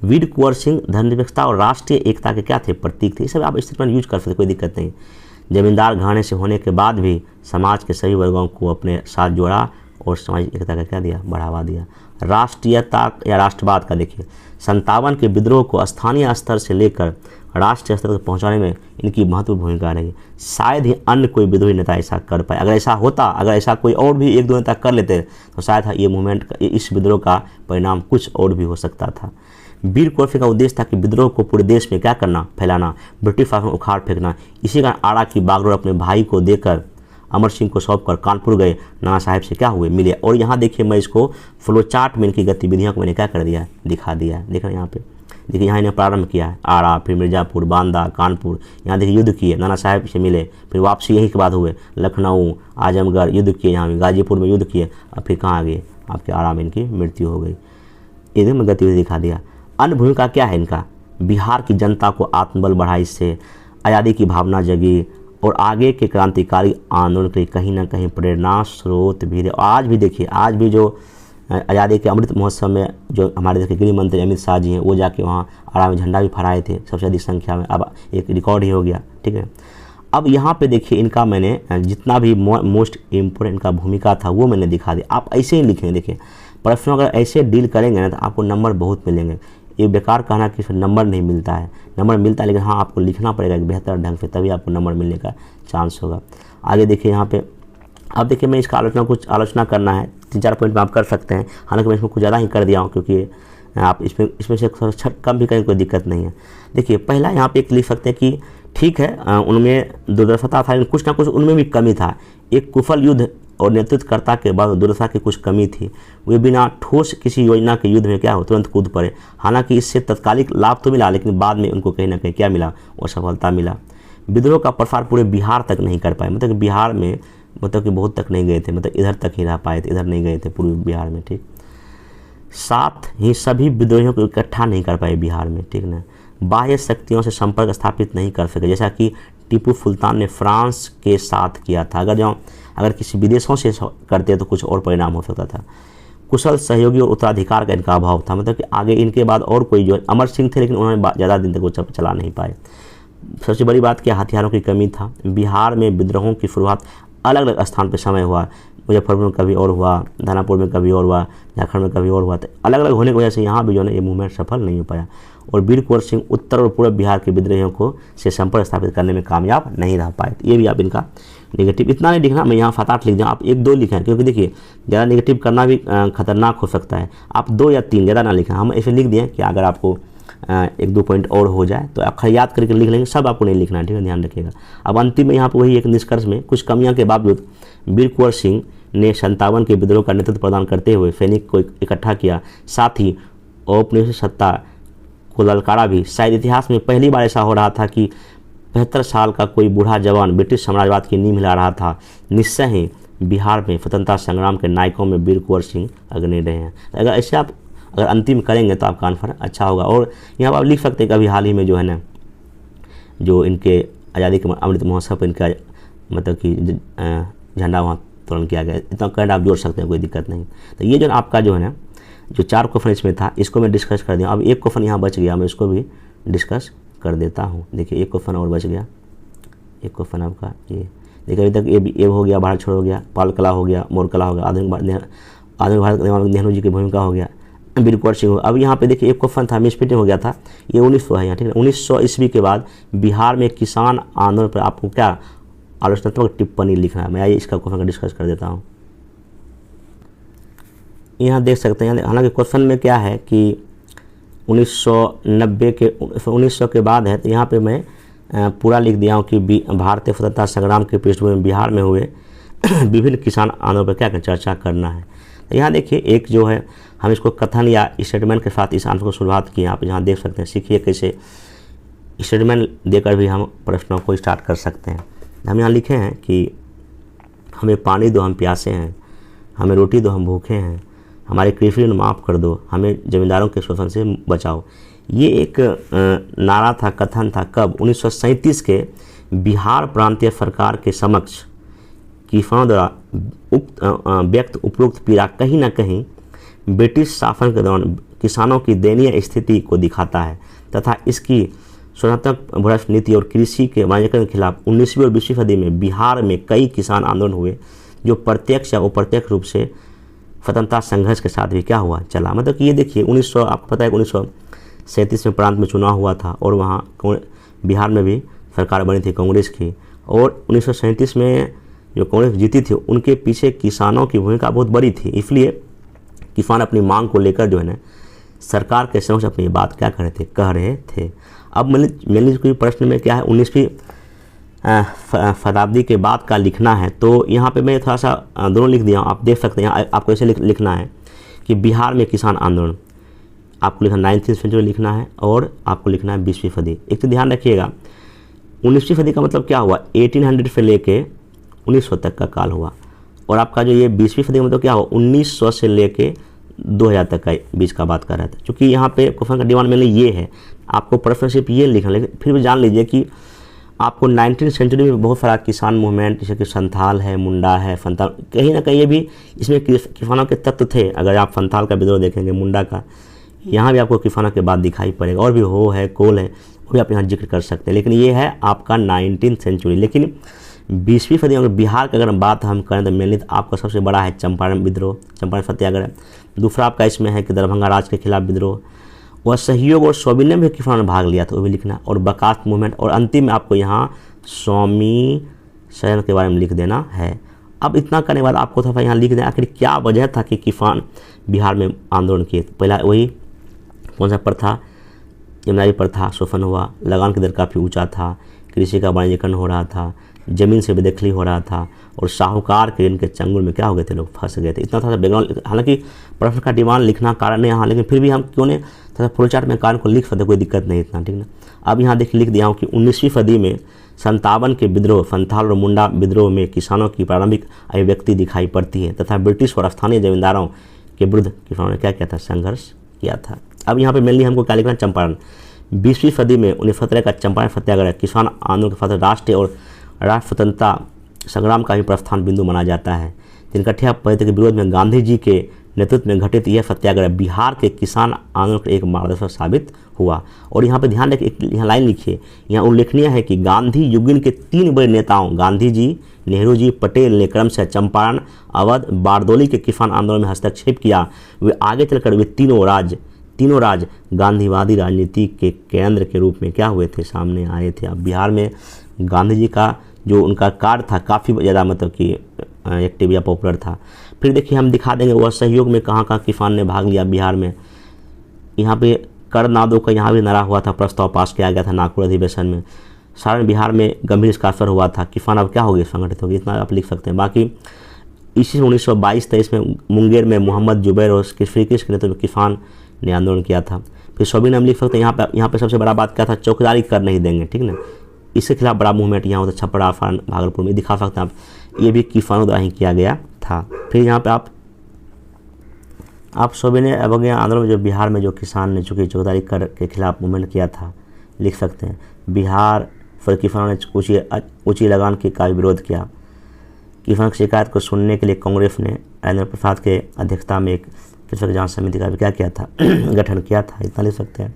वीर कुंवर सिंह धर्मनिरपेक्षता और राष्ट्रीय एकता के क्या थे, प्रतीक थे। ये सब आप स्टेटमेंट यूज कर सकते, कोई दिक्कत नहीं। जमींदार घराने से होने के बाद भी समाज के सभी वर्गों को अपने साथ जोड़ा और सामाजिक एकता का क्या दिया, बढ़ावा दिया। राष्ट्रीयता या राष्ट्रवाद का देखिए, 57 के विद्रोह को स्थानीय स्तर से लेकर राष्ट्रीय स्तर तक पहुंचाने में इनकी महत्वपूर्ण भूमिका रही। शायद ही अन्य कोई विद्रोही नेता ऐसा कर पाए। अगर ऐसा होता, अगर ऐसा कोई और भी एक दो नेता कर लेते तो शायद ये मूवमेंट, इस विद्रोह का परिणाम कुछ और भी हो सकता था। वीर कुंवर सिंह का उद्देश्य था कि विद्रोह को पूरे देश में क्या करना, फैलाना, ब्रिटिश शासन में उखाड़ फेंकना। इसी कारण आरा की बागडोर अपने भाई को देकर अमर सिंह को सौंपकर कानपुर गए, नाना साहब से क्या हुए, मिले। और यहाँ देखिए, मैं इसको फ्लो चार्ट में इनकी गतिविधियों को मैंने क्या कर दिया, दिखा दिया है। देख रहे हैं यहाँ पे, देखिए यहाँ इन्हें प्रारंभ किया है, आरा, फिर मिर्ज़ापुर, बांदा, कानपुर। यहाँ देखिए युद्ध किए, नाना साहब से मिले, फिर वापसी यहीं के बाद हुए, लखनऊ, आजमगढ़ युद्ध किए, यहाँ गाजीपुर में युद्ध किए, और फिर कहाँ गए, आपके आरा में इनकी मृत्यु हो गई। इधर में गतिविधि दिखा दिया। अन्य भूमिका क्या है इनका, बिहार की जनता को आत्मबल बढ़ा, इससे आज़ादी की भावना जगी और आगे के क्रांतिकारी आंदोलन के कहीं ना कहीं प्रेरणा स्रोत भी। आज भी देखिए, आज भी जो आज़ादी के अमृत महोत्सव में जो हमारे देश के गृह मंत्री अमित शाह जी हैं, वो जाके वहाँ आरा में झंडा भी फहराए थे सबसे अधिक संख्या में। अब एक रिकॉर्ड ही हो गया, ठीक है। अब यहाँ पे देखिए, इनका मैंने जितना भी मोस्ट इम्पोर्टेंट इनका भूमिका था वो मैंने दिखा दिया। आप ऐसे ही लिखेंगे, देखिए प्रश्नों अगर ऐसे डील करेंगे ना तो आपको नंबर बहुत मिलेंगे। ये बेकार कहना कि फिर नंबर नहीं मिलता है, नंबर मिलता है, लेकिन हाँ आपको लिखना पड़ेगा एक बेहतर ढंग से, तभी आपको नंबर मिलने का चांस होगा। आगे देखिए यहाँ पे, अब देखिए मैं इसका कुछ आलोचना करना है, 3-4 पॉइंट में आप कर सकते हैं। हालांकि मैं इसमें कुछ ज़्यादा ही कर दिया हूँ, क्योंकि आप इसमें से थोड़ा कम भी करें कोई दिक्कत नहीं है। देखिए पहला यहाँ पे एक लिख सकते हैं कि ठीक है, उनमें दूरदर्शिता था, लेकिन कुछ ना कुछ उनमें भी कमी था। एक कुशल युद्ध और नेतृत्वकर्ता के बाद दूरदर्शिता की कुछ कमी थी। वे बिना ठोस किसी योजना के युद्ध में क्या हो, तुरंत कूद पड़े। हालांकि इससे तत्कालिक लाभ तो मिला, लेकिन बाद में उनको कहीं ना कहीं क्या मिला, और सफलता मिला। विद्रोह का प्रसार पूरे बिहार तक नहीं कर पाए, मतलब कि बिहार में मतलब कि बहुत तक नहीं गए थे, मतलब इधर तक ही रह पाए थे, इधर नहीं गए थे पूर्वी बिहार में, ठीक। साथ ही सभी विद्रोहियों को इकट्ठा नहीं कर पाए बिहार में, ठीक ना। बाह्य शक्तियों से संपर्क स्थापित नहीं कर सके, जैसा कि टीपू सुल्तान ने फ्रांस के साथ किया था। अगर किसी विदेशों से करते तो कुछ और परिणाम हो सकता था। कुशल सहयोगी और उत्तराधिकार का इनका अभाव था, मतलब कि आगे इनके बाद और कोई जो अमर सिंह थे, लेकिन उन्होंने ज़्यादा दिन तक वो चला नहीं पाए। सबसे बड़ी बात क्या, हथियारों की कमी था। बिहार में विद्रोहों की शुरुआत अलग अलग स्थान पर समय हुआ, मुजफ्फरपुर में कभी और हुआ, दानापुर में कभी और हुआ, झारखंड में कभी और हुआ। तो अलग अलग होने की वजह से यहाँ भी जो है ये मूवमेंट सफल नहीं हो पाया। और वीर कुंवर सिंह उत्तर और पूर्व बिहार के विद्रोहियों को से संपर्क स्थापित करने में कामयाब नहीं रह पाए। ये भी आप इनका नेगेटिव, इतना नहीं लिखना, मैं यहाँ फटाफट लिख दूँ, आप 1-2 लिखें, क्योंकि देखिए ज़्यादा नेगेटिव करना भी खतरनाक हो सकता है। आप 2 या 3 ज़्यादा ना लिखें। हम ऐसे लिख दिए कि अगर आपको 1-2 पॉइंट और हो जाए तो आप याद करके लिख लेंगे, सब आपको नहीं लिखना है, ठीक है, ध्यान रखिएगा। अब अंतिम में यहाँ पर वही एक निष्कर्ष में कुछ कमियाँ के बावजूद वीर कुंवर सिंह ने 57 के विद्रोह का नेतृत्व प्रदान करते हुए सैनिक को इकट्ठा किया, साथ ही औपनिवेशिक सत्ता को ललकारा भी। शायद इतिहास में पहली बार ऐसा हो रहा था कि 75 साल का कोई बूढ़ा जवान ब्रिटिश साम्राज्यवाद की नींव हिला रहा था। निश्चय ही बिहार में स्वतंत्रता संग्राम के नायकों में वीर कुंवर सिंह अग्रणी रहे हैं। अगर ऐसे आप अगर अंतिम करेंगे तो आपका आंसर अच्छा होगा। और यहाँ पर आप लिख सकते हैं कि अभी हाल ही में जो है ना, जो इनके आज़ादी के अमृत महोत्सव पर इनका मतलब कि झंडा वहाँ तोलन किया गया, इतना करंट आप जोड़ सकते हैं, कोई दिक्कत नहीं। तो ये जो आपका जो है ना, जो 4 क्वेश्चन इसमें था, इसको मैं डिस्कस कर दिया। अब एक क्वेश्चन यहाँ बच गया, मैं इसको भी डिस्कस कर देता हूँ। देखिए एक क्वेश्चन और बच गया, एक क्वेश्चन आपका ये देखिए, अभी तक ये हो गया, भारत छोड़ो हो गया, पाल कला हो गया, मोर कला हो गया, आधुनिक भारत नेहरू जी की भूमिका हो गया, वीर कुंवर सिंह। अब यहाँ पे देखिए एक क्वेश्चन था, मिसप्रिंटिंग हो गया था, ये 1900 है यहाँ, ठीक है। 1900 ईस्वी के बाद बिहार में किसान आंदोलन पर आपको क्या आलोचनात्मक टिप्पणी लिखना है। मैं आइए इसका क्वेश्चन डिस्कस कर देता हूँ। यहाँ देख सकते हैं, हालांकि क्वेश्चन में क्या है कि 1900 के बाद है, तो यहाँ पे मैं पूरा लिख दिया हूँ कि भारतीय स्वतंत्रता संग्राम के पृष्ठभूमि में बिहार में हुए विभिन्न किसान आंदोलन पर क्या चर्चा करना है। तो यहाँ देखिए एक जो है, हम इसको कथन या स्टेटमेंट के साथ इस आंसर को शुरुआत किए। आप यहाँ देख सकते हैं, सीखिए कैसे स्टेटमेंट देकर भी हम प्रश्नों को स्टार्ट कर सकते हैं। हम यहाँ लिखे हैं कि हमें पानी दो हम प्यासे हैं, हमें रोटी दो हम भूखे हैं, हमारे कृषि ऋण माफ़ कर दो, हमें ज़मींदारों के शोषण से बचाओ। ये एक नारा था, कथन था। कब? 1937 के बिहार प्रांतीय सरकार के समक्ष किसानों द्वारा व्यक्त उपरोक्त पीड़ा कहीं ना कहीं ब्रिटिश शासन के दौरान किसानों की दयनीय स्थिति को दिखाता है तथा इसकी स्वतंत्रता भ्रष्ट नीति और कृषि के वाणिज्यीकरण के खिलाफ 19वीं और 20वीं सदी में बिहार में कई किसान आंदोलन हुए, जो प्रत्यक्ष या अप्रत्यक्ष रूप से स्वतंत्रता संघर्ष के साथ भी क्या हुआ, चला। मतलब कि ये देखिए 1900, आपको पता है 1937 में प्रांत में चुनाव हुआ था और वहाँ बिहार में भी सरकार बनी थी कांग्रेस की, और 1937 में जो कांग्रेस जीती थी उनके पीछे किसानों की भूमिका बहुत बड़ी थी। इसलिए किसान अपनी मांग को लेकर जो है ना सरकार के समक्ष अपनी बात क्या कह रहे थे। अब मेरे कोई प्रश्न में क्या है, 19वीं शताब्दी के बाद का लिखना है, तो यहाँ पे मैं थोड़ा सा दोनों लिख दिया हूँ, आप देख सकते हैं। आपको ऐसे लिखना है कि बिहार में किसान आंदोलन, आपको लिखना 19वीं सेंचुरी लिखना है और आपको लिखना है 20वीं सदी। एक तो ध्यान रखिएगा 19वीं सदी का मतलब क्या हुआ, 1800 से लेके 1900 तक का काल हुआ, और आपका जो ये 20वीं सदी का मतलब क्या हुआ, 1900 से लेके 2000 तक का बीच का बात कर रहा था। क्योंकि यहाँ पे क्वेश्चन का डिमांड मेनली ये है, आपको प्रश्न सिर्फ ये लिखना, लेकिन फिर भी जान लीजिए कि आपको 19वीं सेंचुरी में बहुत सारा किसान मूवमेंट, जैसे कि संथाल है, मुंडा है, फंताल, कहीं ना कहीं ये भी इसमें किसानों के तत्व थे। अगर आप संथाल का विद्रोह देखेंगे, मुंडा का, यहाँ भी आपको किसानों के बाद दिखाई पड़ेगा, और भी हो है, कोल है, वो भी आप यहाँ जिक्र कर सकते हैं। लेकिन ये है आपका 19वीं सेंचुरी। लेकिन 20वीं सदी में बिहार की अगर बात हम करें तो मेनली आपका सबसे बड़ा है चंपारण विद्रोह, चंपारण सत्याग्रह। दूसरा आपका इसमें है कि दरभंगा राज के खिलाफ विद्रोह, वह सहयोग और सविनय में किसानों ने भाग लिया था, वो भी लिखना, और बकास्त मूवमेंट, और अंतिम में आपको यहाँ स्वामी शरण के बारे में लिख देना है। अब इतना करने के बाद आपको थोड़ा यहाँ लिख देना आखिर क्या वजह था कि किसान बिहार में आंदोलन किए। पहला वही कौन सा प्रथा, जमींदारी प्रथा, शोषण हुआ, लगान की दर काफ़ी ऊँचा था, कृषि का वाणिज्यीकरण हो रहा था, ज़मीन से बेदखली हो रहा था, और साहूकार के ऋण के चंगुल में क्या हो गए थे, लोग फंस गए थे। इतना था बैकग्राउंड। हालांकि प्रश्न का डिमांड लिखना कारण नहीं यहाँ, लेकिन फिर भी हम क्यों नहीं थोड़ा फ्लो चार्ट में कारण को लिख सकते, कोई दिक्कत नहीं इतना, ठीक ना। अब यहाँ देखिए लिख दिया हूँ कि 19वीं सदी में 57 के विद्रोह, संथाल और मुंडा विद्रोह में किसानों की प्रारंभिक अभिव्यक्ति दिखाई पड़ती है तथा ब्रिटिश और स्थानीय जमींदारों के विरुद्ध किसानों ने क्या किया था, संघर्ष किया था। अब यहाँ पे मेनली हमको क्या लिखना, चंपारण। 20वीं सदी में 1917 का चंपारण सत्याग्रह किसान आंदोलन के साथ राष्ट्रीय और राष्ट्र स्वतंत्रता संग्राम का भी प्रस्थान बिंदु माना जाता है। जनगठिया पद्धति के विरोध में गांधी जी के नेतृत्व में घटित यह सत्याग्रह बिहार के किसान आंदोलन का एक मार्गदर्शक साबित हुआ। और यहाँ पे ध्यान रखिए, यहाँ लाइन लिखिए, यहाँ उल्लेखनीय है कि गांधी युगीन के 3 बड़े नेताओं गांधी जी, नेहरू जी, पटेल ने क्रमशः चंपारण, अवध, बारदौली के किसान आंदोलन में हस्तक्षेप किया। वे आगे चलकर वे तीनों राज गांधीवादी राजनीति के केंद्र के रूप में क्या हुए थे, सामने आए थे। अब बिहार में गांधी जी का जो उनका कार्य था काफ़ी ज़्यादा मतलब कि एक्टिव या पॉपुलर था। फिर देखिए हम दिखा देंगे वह सहयोग में कहाँ कहाँ किसान ने भाग लिया बिहार में। यहाँ पे कर नादो का यहाँ भी नारा हुआ था, प्रस्ताव पास किया गया था नागपुर अधिवेशन में। सारण बिहार में गंभीर इसका असर हुआ था, किसान अब क्या हो गए, संगठित हो गए, इतना आप लिख सकते हैं। बाकी इसी 1922-23 में मुंगेर में मोहम्मद जुबैर और श्रीकृष्ण के नेतृत्व में किसान ने आंदोलन किया था। फिर सभी हम लिख सकते हैं। यहाँ पे सबसे बड़ा बात क्या था, चौकीदारी कर नहीं देंगे, ठीक ना, इसके खिलाफ बड़ा मूवमेंट यहाँ होता, छपरा, फान, भागलपुर में दिखा सकते हैं आप, ये भी किसानों द्वारा ही किया गया था। फिर यहाँ पे आप सभी ने अवज्ञा आंदोलन में जो बिहार में जो किसान ने चूँकि चौकीदारी कर के खिलाफ मूवमेंट किया था, लिख सकते हैं। बिहार पर किसानों ने ऊँची लगान का विरोध किया। किसानों की शिकायत को सुनने के लिए कांग्रेस ने राजेंद्र प्रसाद के अध्यक्षता में एक कृषक जांच समिति का भी क्या किया था, गठन किया था, इतना लिख सकते हैं।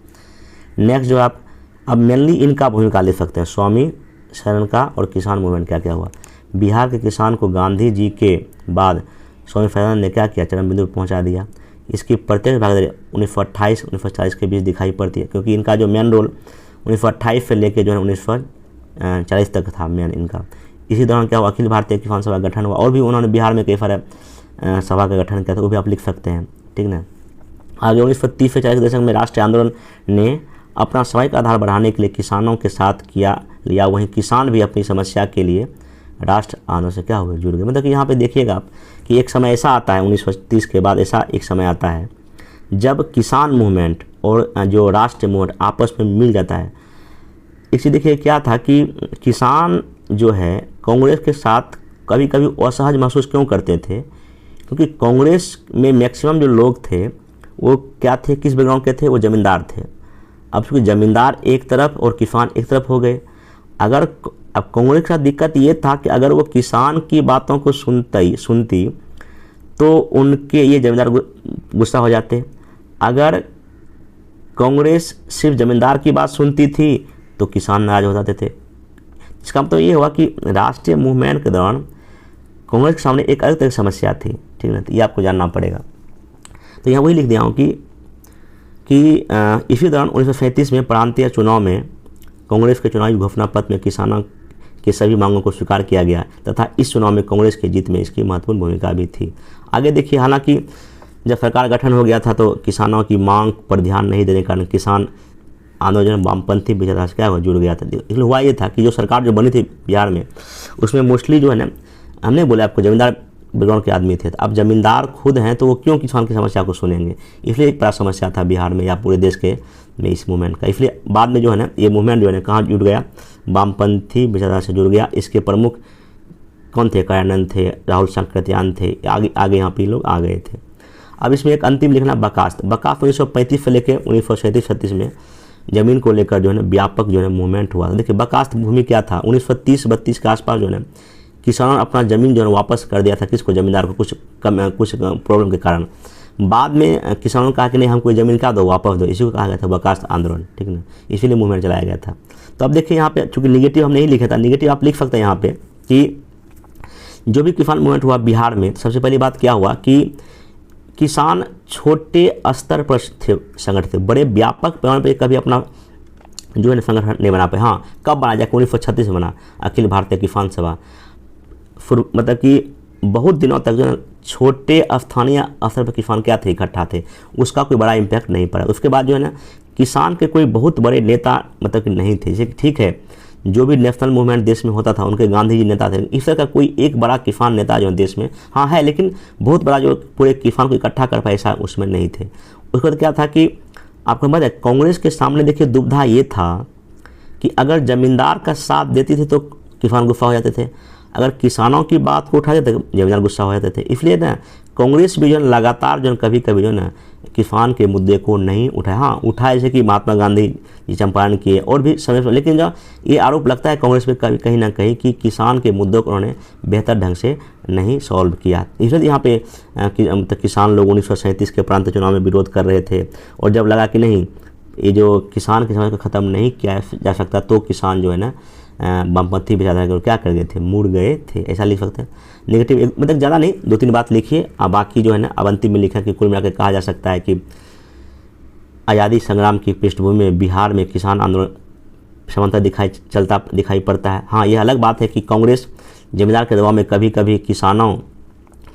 नेक्स्ट जो आप अब मेनली इनका भूमिका ले सकते हैं, स्वामी शरण का और किसान मूवमेंट क्या क्या हुआ। बिहार के किसान को गांधी जी के बाद स्वामी शरण ने क्या किया, चरम बिंदु पर पहुंचा दिया। इसकी प्रत्यक्ष भागीदारी 1928-1940 के बीच दिखाई पड़ती है, क्योंकि इनका जो मेन रोल 1928 से लेकर जो है 1940 तक था मेन इनका। इसी दौरान क्या हुआ, अखिल भारतीय किसान सभा गठन हुआ, और भी उन्होंने बिहार में कई सारे सभा का गठन किया था, वो भी आप लिख सकते हैं, ठीक ना। आगे 1930 से 40 के दशक में राष्ट्रीय आंदोलन ने अपना सामाजिक आधार बढ़ाने के लिए किसानों के साथ लिया, वहीं किसान भी अपनी समस्या के लिए राष्ट्र आंदोलन से क्या हुए, जुड़ गए। मतलब कि यहाँ पे देखिएगा आप कि एक समय ऐसा आता है 1930 के बाद, ऐसा एक समय आता है जब किसान मूवमेंट और जो राष्ट्रीय मूवमेंट आपस में मिल जाता है। इसी देखिए क्या था कि किसान जो है कांग्रेस के साथ कभी कभी असहज महसूस क्यों करते थे, क्योंकि कांग्रेस में मैक्सिमम जो लोग थे वो क्या थे, किस बैकग्राउंड के थे, वो ज़मींदार थे। अब चूँकि ज़मींदार एक तरफ और किसान एक तरफ हो गए। अब कांग्रेस के साथ दिक्कत ये था कि अगर वो किसान की बातों को सुनती तो उनके ये ज़मींदार गुस्सा हो जाते। अगर कांग्रेस सिर्फ ज़मींदार की बात सुनती थी तो किसान नाराज हो जाते थे। इसका मतलब ये हुआ कि राष्ट्रीय मूवमेंट के दौरान कांग्रेस के सामने एक अलग तरह की समस्या थी, ठीक है ना, तो ये आपको जानना पड़ेगा। तो यहाँ वही लिख दिया हूँ कि इसी दौरान 1937 में प्रांतीय चुनाव में कांग्रेस के चुनावी घोषणा पत्र में किसानों के सभी मांगों को स्वीकार किया गया तथा इस चुनाव में कांग्रेस की जीत में इसकी महत्वपूर्ण भूमिका भी थी। आगे देखिए, हालांकि जब सरकार गठन हो गया था तो किसानों की मांग पर ध्यान नहीं देने के कारण किसान आंदोलन वामपंथी विचारधारा से क्या हुआ, जुड़ गया था। इसलिए हुआ ये था कि जो सरकार जो बनी थी बिहार में, उसमें मोस्टली जो है ना, हमने बोला आपको ज़मींदार बैकग्राउंड के आदमी थे। अब ज़मींदार खुद हैं तो वो क्यों किसान की समस्या को सुनेंगे, इसलिए एक बड़ा समस्या था बिहार में या पूरे देश के में इस मूवमेंट का। इसलिए बाद में जो है ना ये मूवमेंट जो है ना कहाँ जुड़ गया, वामपंथी विचारधारा से जुड़ गया। इसके प्रमुख कौन थे, कायानंद थे, राहुल सांकृत्यायन थे, आगे यहाँ पे लोग आ गए थे। अब इसमें एक अंतिम लिखना बकास्त 1935 से लेकर 1937 में ज़मीन को लेकर जो है ना व्यापक जो है मूवमेंट हुआ। देखिए बकास्त भूमि क्या था, 1930-32 के आसपास जो है किसानों ने अपना ज़मीन जो है वापस कर दिया था, किसको, ज़मींदार को, कुछ प्रॉब्लम के कारण। बाद में किसानों ने कहा कि नहीं, हमको ज़मीन क्या दो, वापस दो, इसी को कहा गया था बकास्त आंदोलन, ठीक है ना, इसीलिए मूवमेंट चलाया गया था। तो अब देखिए यहाँ पे चूँकि निगेटिव हम नहीं लिखा था, निगेटिव आप लिख सकते हैं यहाँ पे कि जो भी किसान मूवमेंट हुआ बिहार में, सबसे पहली बात क्या हुआ कि किसान छोटे स्तर पर थे, संगठित थे, बड़े व्यापक पैमाने पर कभी अपना जो है संगठन नहीं बना पाए। हाँ, कब बना, जाकर 1936 में बना अखिल भारतीय किसान सभा। मतलब कि बहुत दिनों तक जो है छोटे स्थानीय स्तर पर किसान क्या थे, इकट्ठा थे, उसका कोई बड़ा इम्पैक्ट नहीं पड़ा। उसके बाद जो है ना किसान के कोई बहुत बड़े नेता मतलब कि नहीं थे। जैसे ठीक है, जो भी नेशनल मूवमेंट देश में होता था उनके गांधी जी नेता थे, इस तरह का कोई एक बड़ा किसान नेता जो देश में हाँ है, लेकिन बहुत बड़ा जो पूरे किसान को इकट्ठा कर पाए ऐसा उसमें नहीं थे। उसके बाद क्या था कि आपको पता है कांग्रेस के सामने देखिए दुविधा ये था कि अगर ज़मींदार का साथ देती थी तो किसान गुस्सा हो जाते थे, अगर किसानों की बात को उठाते थे ज़मींदार गुस्सा हो जाते थे। इसलिए ना कांग्रेस भी जो लगातार जो कभी कभी जो ना किसान के मुद्दे को नहीं उठाया। हाँ उठाया, जैसे कि महात्मा गांधी जी चंपारण किए और भी समय पर, लेकिन जो ये आरोप लगता है कांग्रेस पे कहीं ना कहीं कि किसान के मुद्दों को उन्होंने बेहतर ढंग से नहीं सॉल्व किया। इसलिए यहाँ पे किसान लोग 1937 के प्रांतीय चुनाव में विरोध कर रहे थे, और जब लगा कि नहीं ये जो किसान की समस्या को ख़त्म नहीं किया जा सकता तो किसान जो है ना वामपंथी विचारधारा को क्या कर गए थे, मुड़ गए थे, ऐसा लिख सकते हैं। नेगेटिव मतलब ज़्यादा नहीं, 2-3 बात लिखिए। अब बाकी जो है ना अब अंतिम में लिखा कि कुल मिलाकर कहा जा सकता है कि आज़ादी संग्राम की पृष्ठभूमि में बिहार में किसान आंदोलन समांतर दिखाई पड़ता है। हाँ यह अलग बात है कि कांग्रेस जमींदार के दबाव में कभी कभी किसानों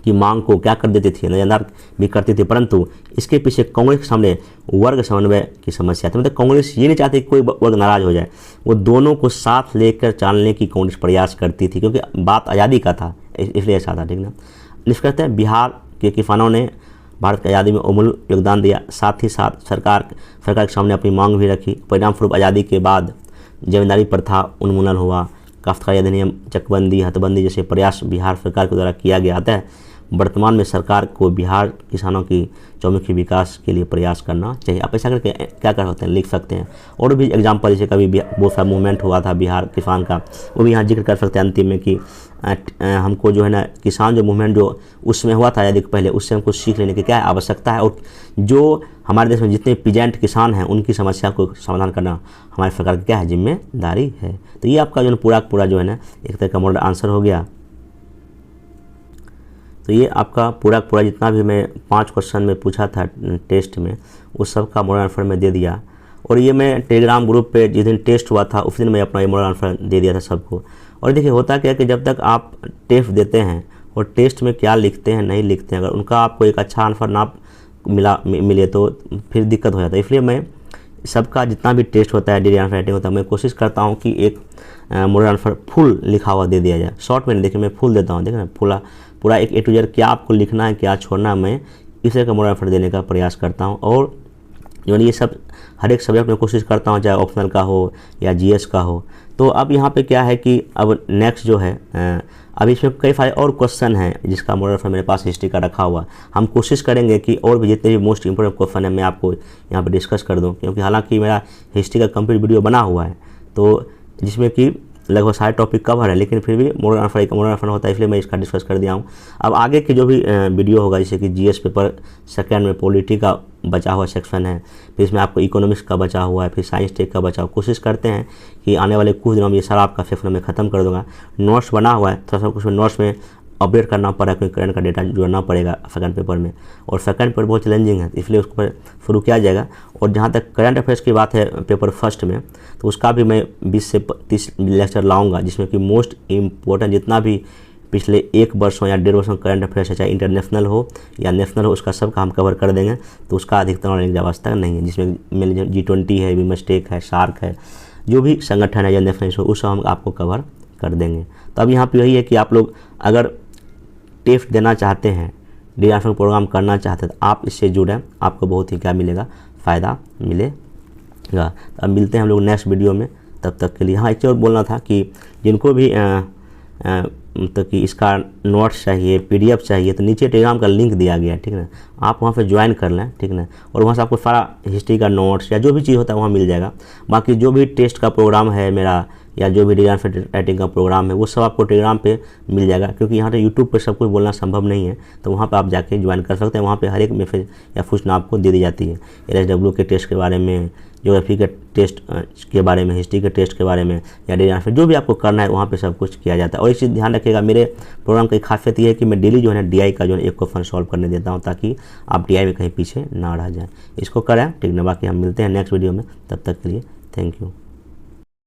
की मांग को क्या कर देती थी, नजरअंदाज भी करती थी, परंतु इसके पीछे कांग्रेस के सामने वर्ग समन्वय की समस्या थी। मतलब कांग्रेस ये नहीं चाहती कि कोई वर्ग नाराज हो जाए, वो दोनों को साथ लेकर चलने की कांग्रेस प्रयास करती थी, क्योंकि बात आज़ादी का था, इसलिए ऐसा था, ठीक ना। निष्कर्षतः बिहार के किसानों ने भारत की आज़ादी में अमूल्य योगदान दिया, साथ ही साथ सरकार के सामने अपनी मांग भी रखी। परिणाम स्वरूप आज़ादी के बाद जमींदारी प्रथा उन्मूलन हुआ, काश्तकारी अधिनियम, चकबंदी, हथबंदी जैसे प्रयास बिहार सरकार के द्वारा किया गया। अतः वर्तमान में सरकार को बिहार किसानों की चौमुखी विकास के लिए प्रयास करना चाहिए। आप ऐसा करके क्या कर सकते हैं, लिख सकते हैं। और भी एग्जाम्पल जैसे कभी बहुत सा मूवमेंट हुआ था बिहार किसान का, वो भी यहाँ जिक्र कर सकते हैं अंतिम में कि हमको जो है ना किसान जो मूवमेंट जो उसमें हुआ था आज़ादी के पहले, उससे हमको सीख लेने की क्या आवश्यकता है, और जो हमारे देश में जितने पीजेंट किसान हैं उनकी समस्या को समाधान करना हमारी सरकार की क्या है, जिम्मेदारी है। तो ये आपका जो पूरा जो है ना एक तरह का मॉडल आंसर हो गया। तो ये आपका पूरा जितना भी मैं 5 क्वेश्चन में पूछा था टेस्ट में, उस सब का मॉडल आंसर मैं दे दिया। और ये मैं टेलीग्राम ग्रुप पे जिस दिन टेस्ट हुआ था उस दिन मैं अपना ये मॉडल आंसर दे दिया था सबको। और देखिए होता क्या है कि जब तक आप टेस्ट देते हैं और टेस्ट में क्या लिखते हैं नहीं लिखते हैं, अगर उनका आपको एक अच्छा आंसर ना मिले तो फिर दिक्कत हो जाता है। इसलिए मैं सबका जितना भी टेस्ट होता है, डेली आंसर राइटिंग होता है, मैं कोशिश करता हूँ कि एक मॉडल आंसर फुल लिखा हुआ दे दिया जाए। शॉर्ट में देखिए मैं फुल देता हूँ, देखिए ना पूरा एक A to Z क्या आपको लिखना है क्या छोड़ना है, मैं इस तरह का मॉडल आंसर देने का प्रयास करता हूँ। और जो ये सब हर एक सब्जेक्ट में कोशिश करता हूँ, चाहे ऑप्शनल का हो या GS का हो। तो अब यहाँ पे क्या है कि अब नेक्स्ट जो है अब इसमें कई सारे और क्वेश्चन हैं जिसका मॉडल आंसर मेरे पास हिस्ट्री का रखा हुआ है। हम कोशिश करेंगे कि और भी जितने भी मोस्ट इंपोर्टेंट क्वेश्चन है मैं आपको यहाँ पर डिस्कस कर दूँ, क्योंकि हालांकि मेरा हिस्ट्री का कंप्लीट वीडियो बना हुआ है तो जिसमें कि लगभग सारे टॉपिक कवर है, लेकिन फिर भी मॉडल आंसर होता है, इसलिए मैं इसका डिस्कस कर दिया हूँ। अब आगे की जो भी वीडियो होगा, जैसे कि जीएस पेपर सेकंड में पॉलिटी का बचा हुआ सेक्शन है, फिर इसमें आपको इकोनॉमिक्स का बचा हुआ है, फिर साइंस टेक का बचा हुआ। कोशिश करते हैं कि आने वाले कुछ दिनों में ये सारा आपका सेक्शन में ख़त्म कर दूँगा। नोट्स बना हुआ है, थोड़ा सा कुछ नोट्स में अपडेट करना पड़ा, क्योंकि करंट का डेटा जोड़ना पड़ेगा सेकंड पेपर में, और सेकंड पेपर बहुत चैलेंजिंग है, इसलिए उसको पर शुरू किया जाएगा। और जहाँ तक करंट अफेयर्स की बात है पेपर फर्स्ट में, तो उसका भी मैं 20 से 30 लेक्चर लाऊंगा, जिसमें कि मोस्ट इम्पोर्टेंट जितना भी पिछले 1 वर्षों या 1.5 वर्षों करंट अफेयर्स है, चाहे इंटरनेशनल हो या नेशनल हो, उसका सब का हम कवर कर देंगे। तो उसका अधिकतर नॉलेज की आवश्यकता नहीं है, जिसमें मेरे G20 है, बिमस्टेक है, सार्क है, जो भी संगठन है या नेशनल हो, उस हम आपको कवर कर देंगे। तो अब यहाँ पर यही है कि आप लोग अगर टेस्ट देना चाहते हैं, डी प्रोग्राम करना चाहते हैं, तो आप इससे जुड़ें, आपको बहुत ही क्या मिलेगा, फ़ायदा मिलेगा। तो अब मिलते हैं हम लोग नेक्स्ट वीडियो में, तब तक के लिए। हाँ, एक चीज़ और बोलना था कि जिनको भी मतलब कि इसका नोट्स चाहिए, PDF चाहिए, तो नीचे टेलीग्राम का लिंक दिया गया है, ठीक है ना, आप वहाँ पे ज्वाइन कर लें, ठीक है, और वहाँ से आपको सारा हिस्ट्री का नोट्स या जो भी चीज़ होता है वहाँ मिल जाएगा। बाकी जो भी टेस्ट का प्रोग्राम है मेरा, या जो भी राइटिंग का प्रोग्राम है, वो सब आपको टेलीग्राम पे मिल जाएगा, क्योंकि यहाँ पे यूट्यूब पे सब कुछ बोलना संभव नहीं है। तो वहाँ पे आप जाके ज्वाइन कर सकते हैं। वहाँ पे हर एक मैसेज या सूचना आपको दे दी जाती है, LSW के टेस्ट के बारे में, ज्योग्राफी के टेस्ट के बारे में, हिस्ट्री के टेस्ट के बारे में, या डी जो भी आपको करना है वहाँ पे सब कुछ किया जाता है। और एक चीज़ ध्यान रखिएगा, मेरे प्रोग्राम की खासियत ये है कि मैं डेली जो है DI का जो है एक क्वेश्चन सॉल्व करने देता हूँ, ताकि आप DI में कहीं पीछे ना रह जाएँ। इसको करें, ठीक है। बाकी हम मिलते हैं नेक्स्ट वीडियो में, तब तक के लिए थैंक यू।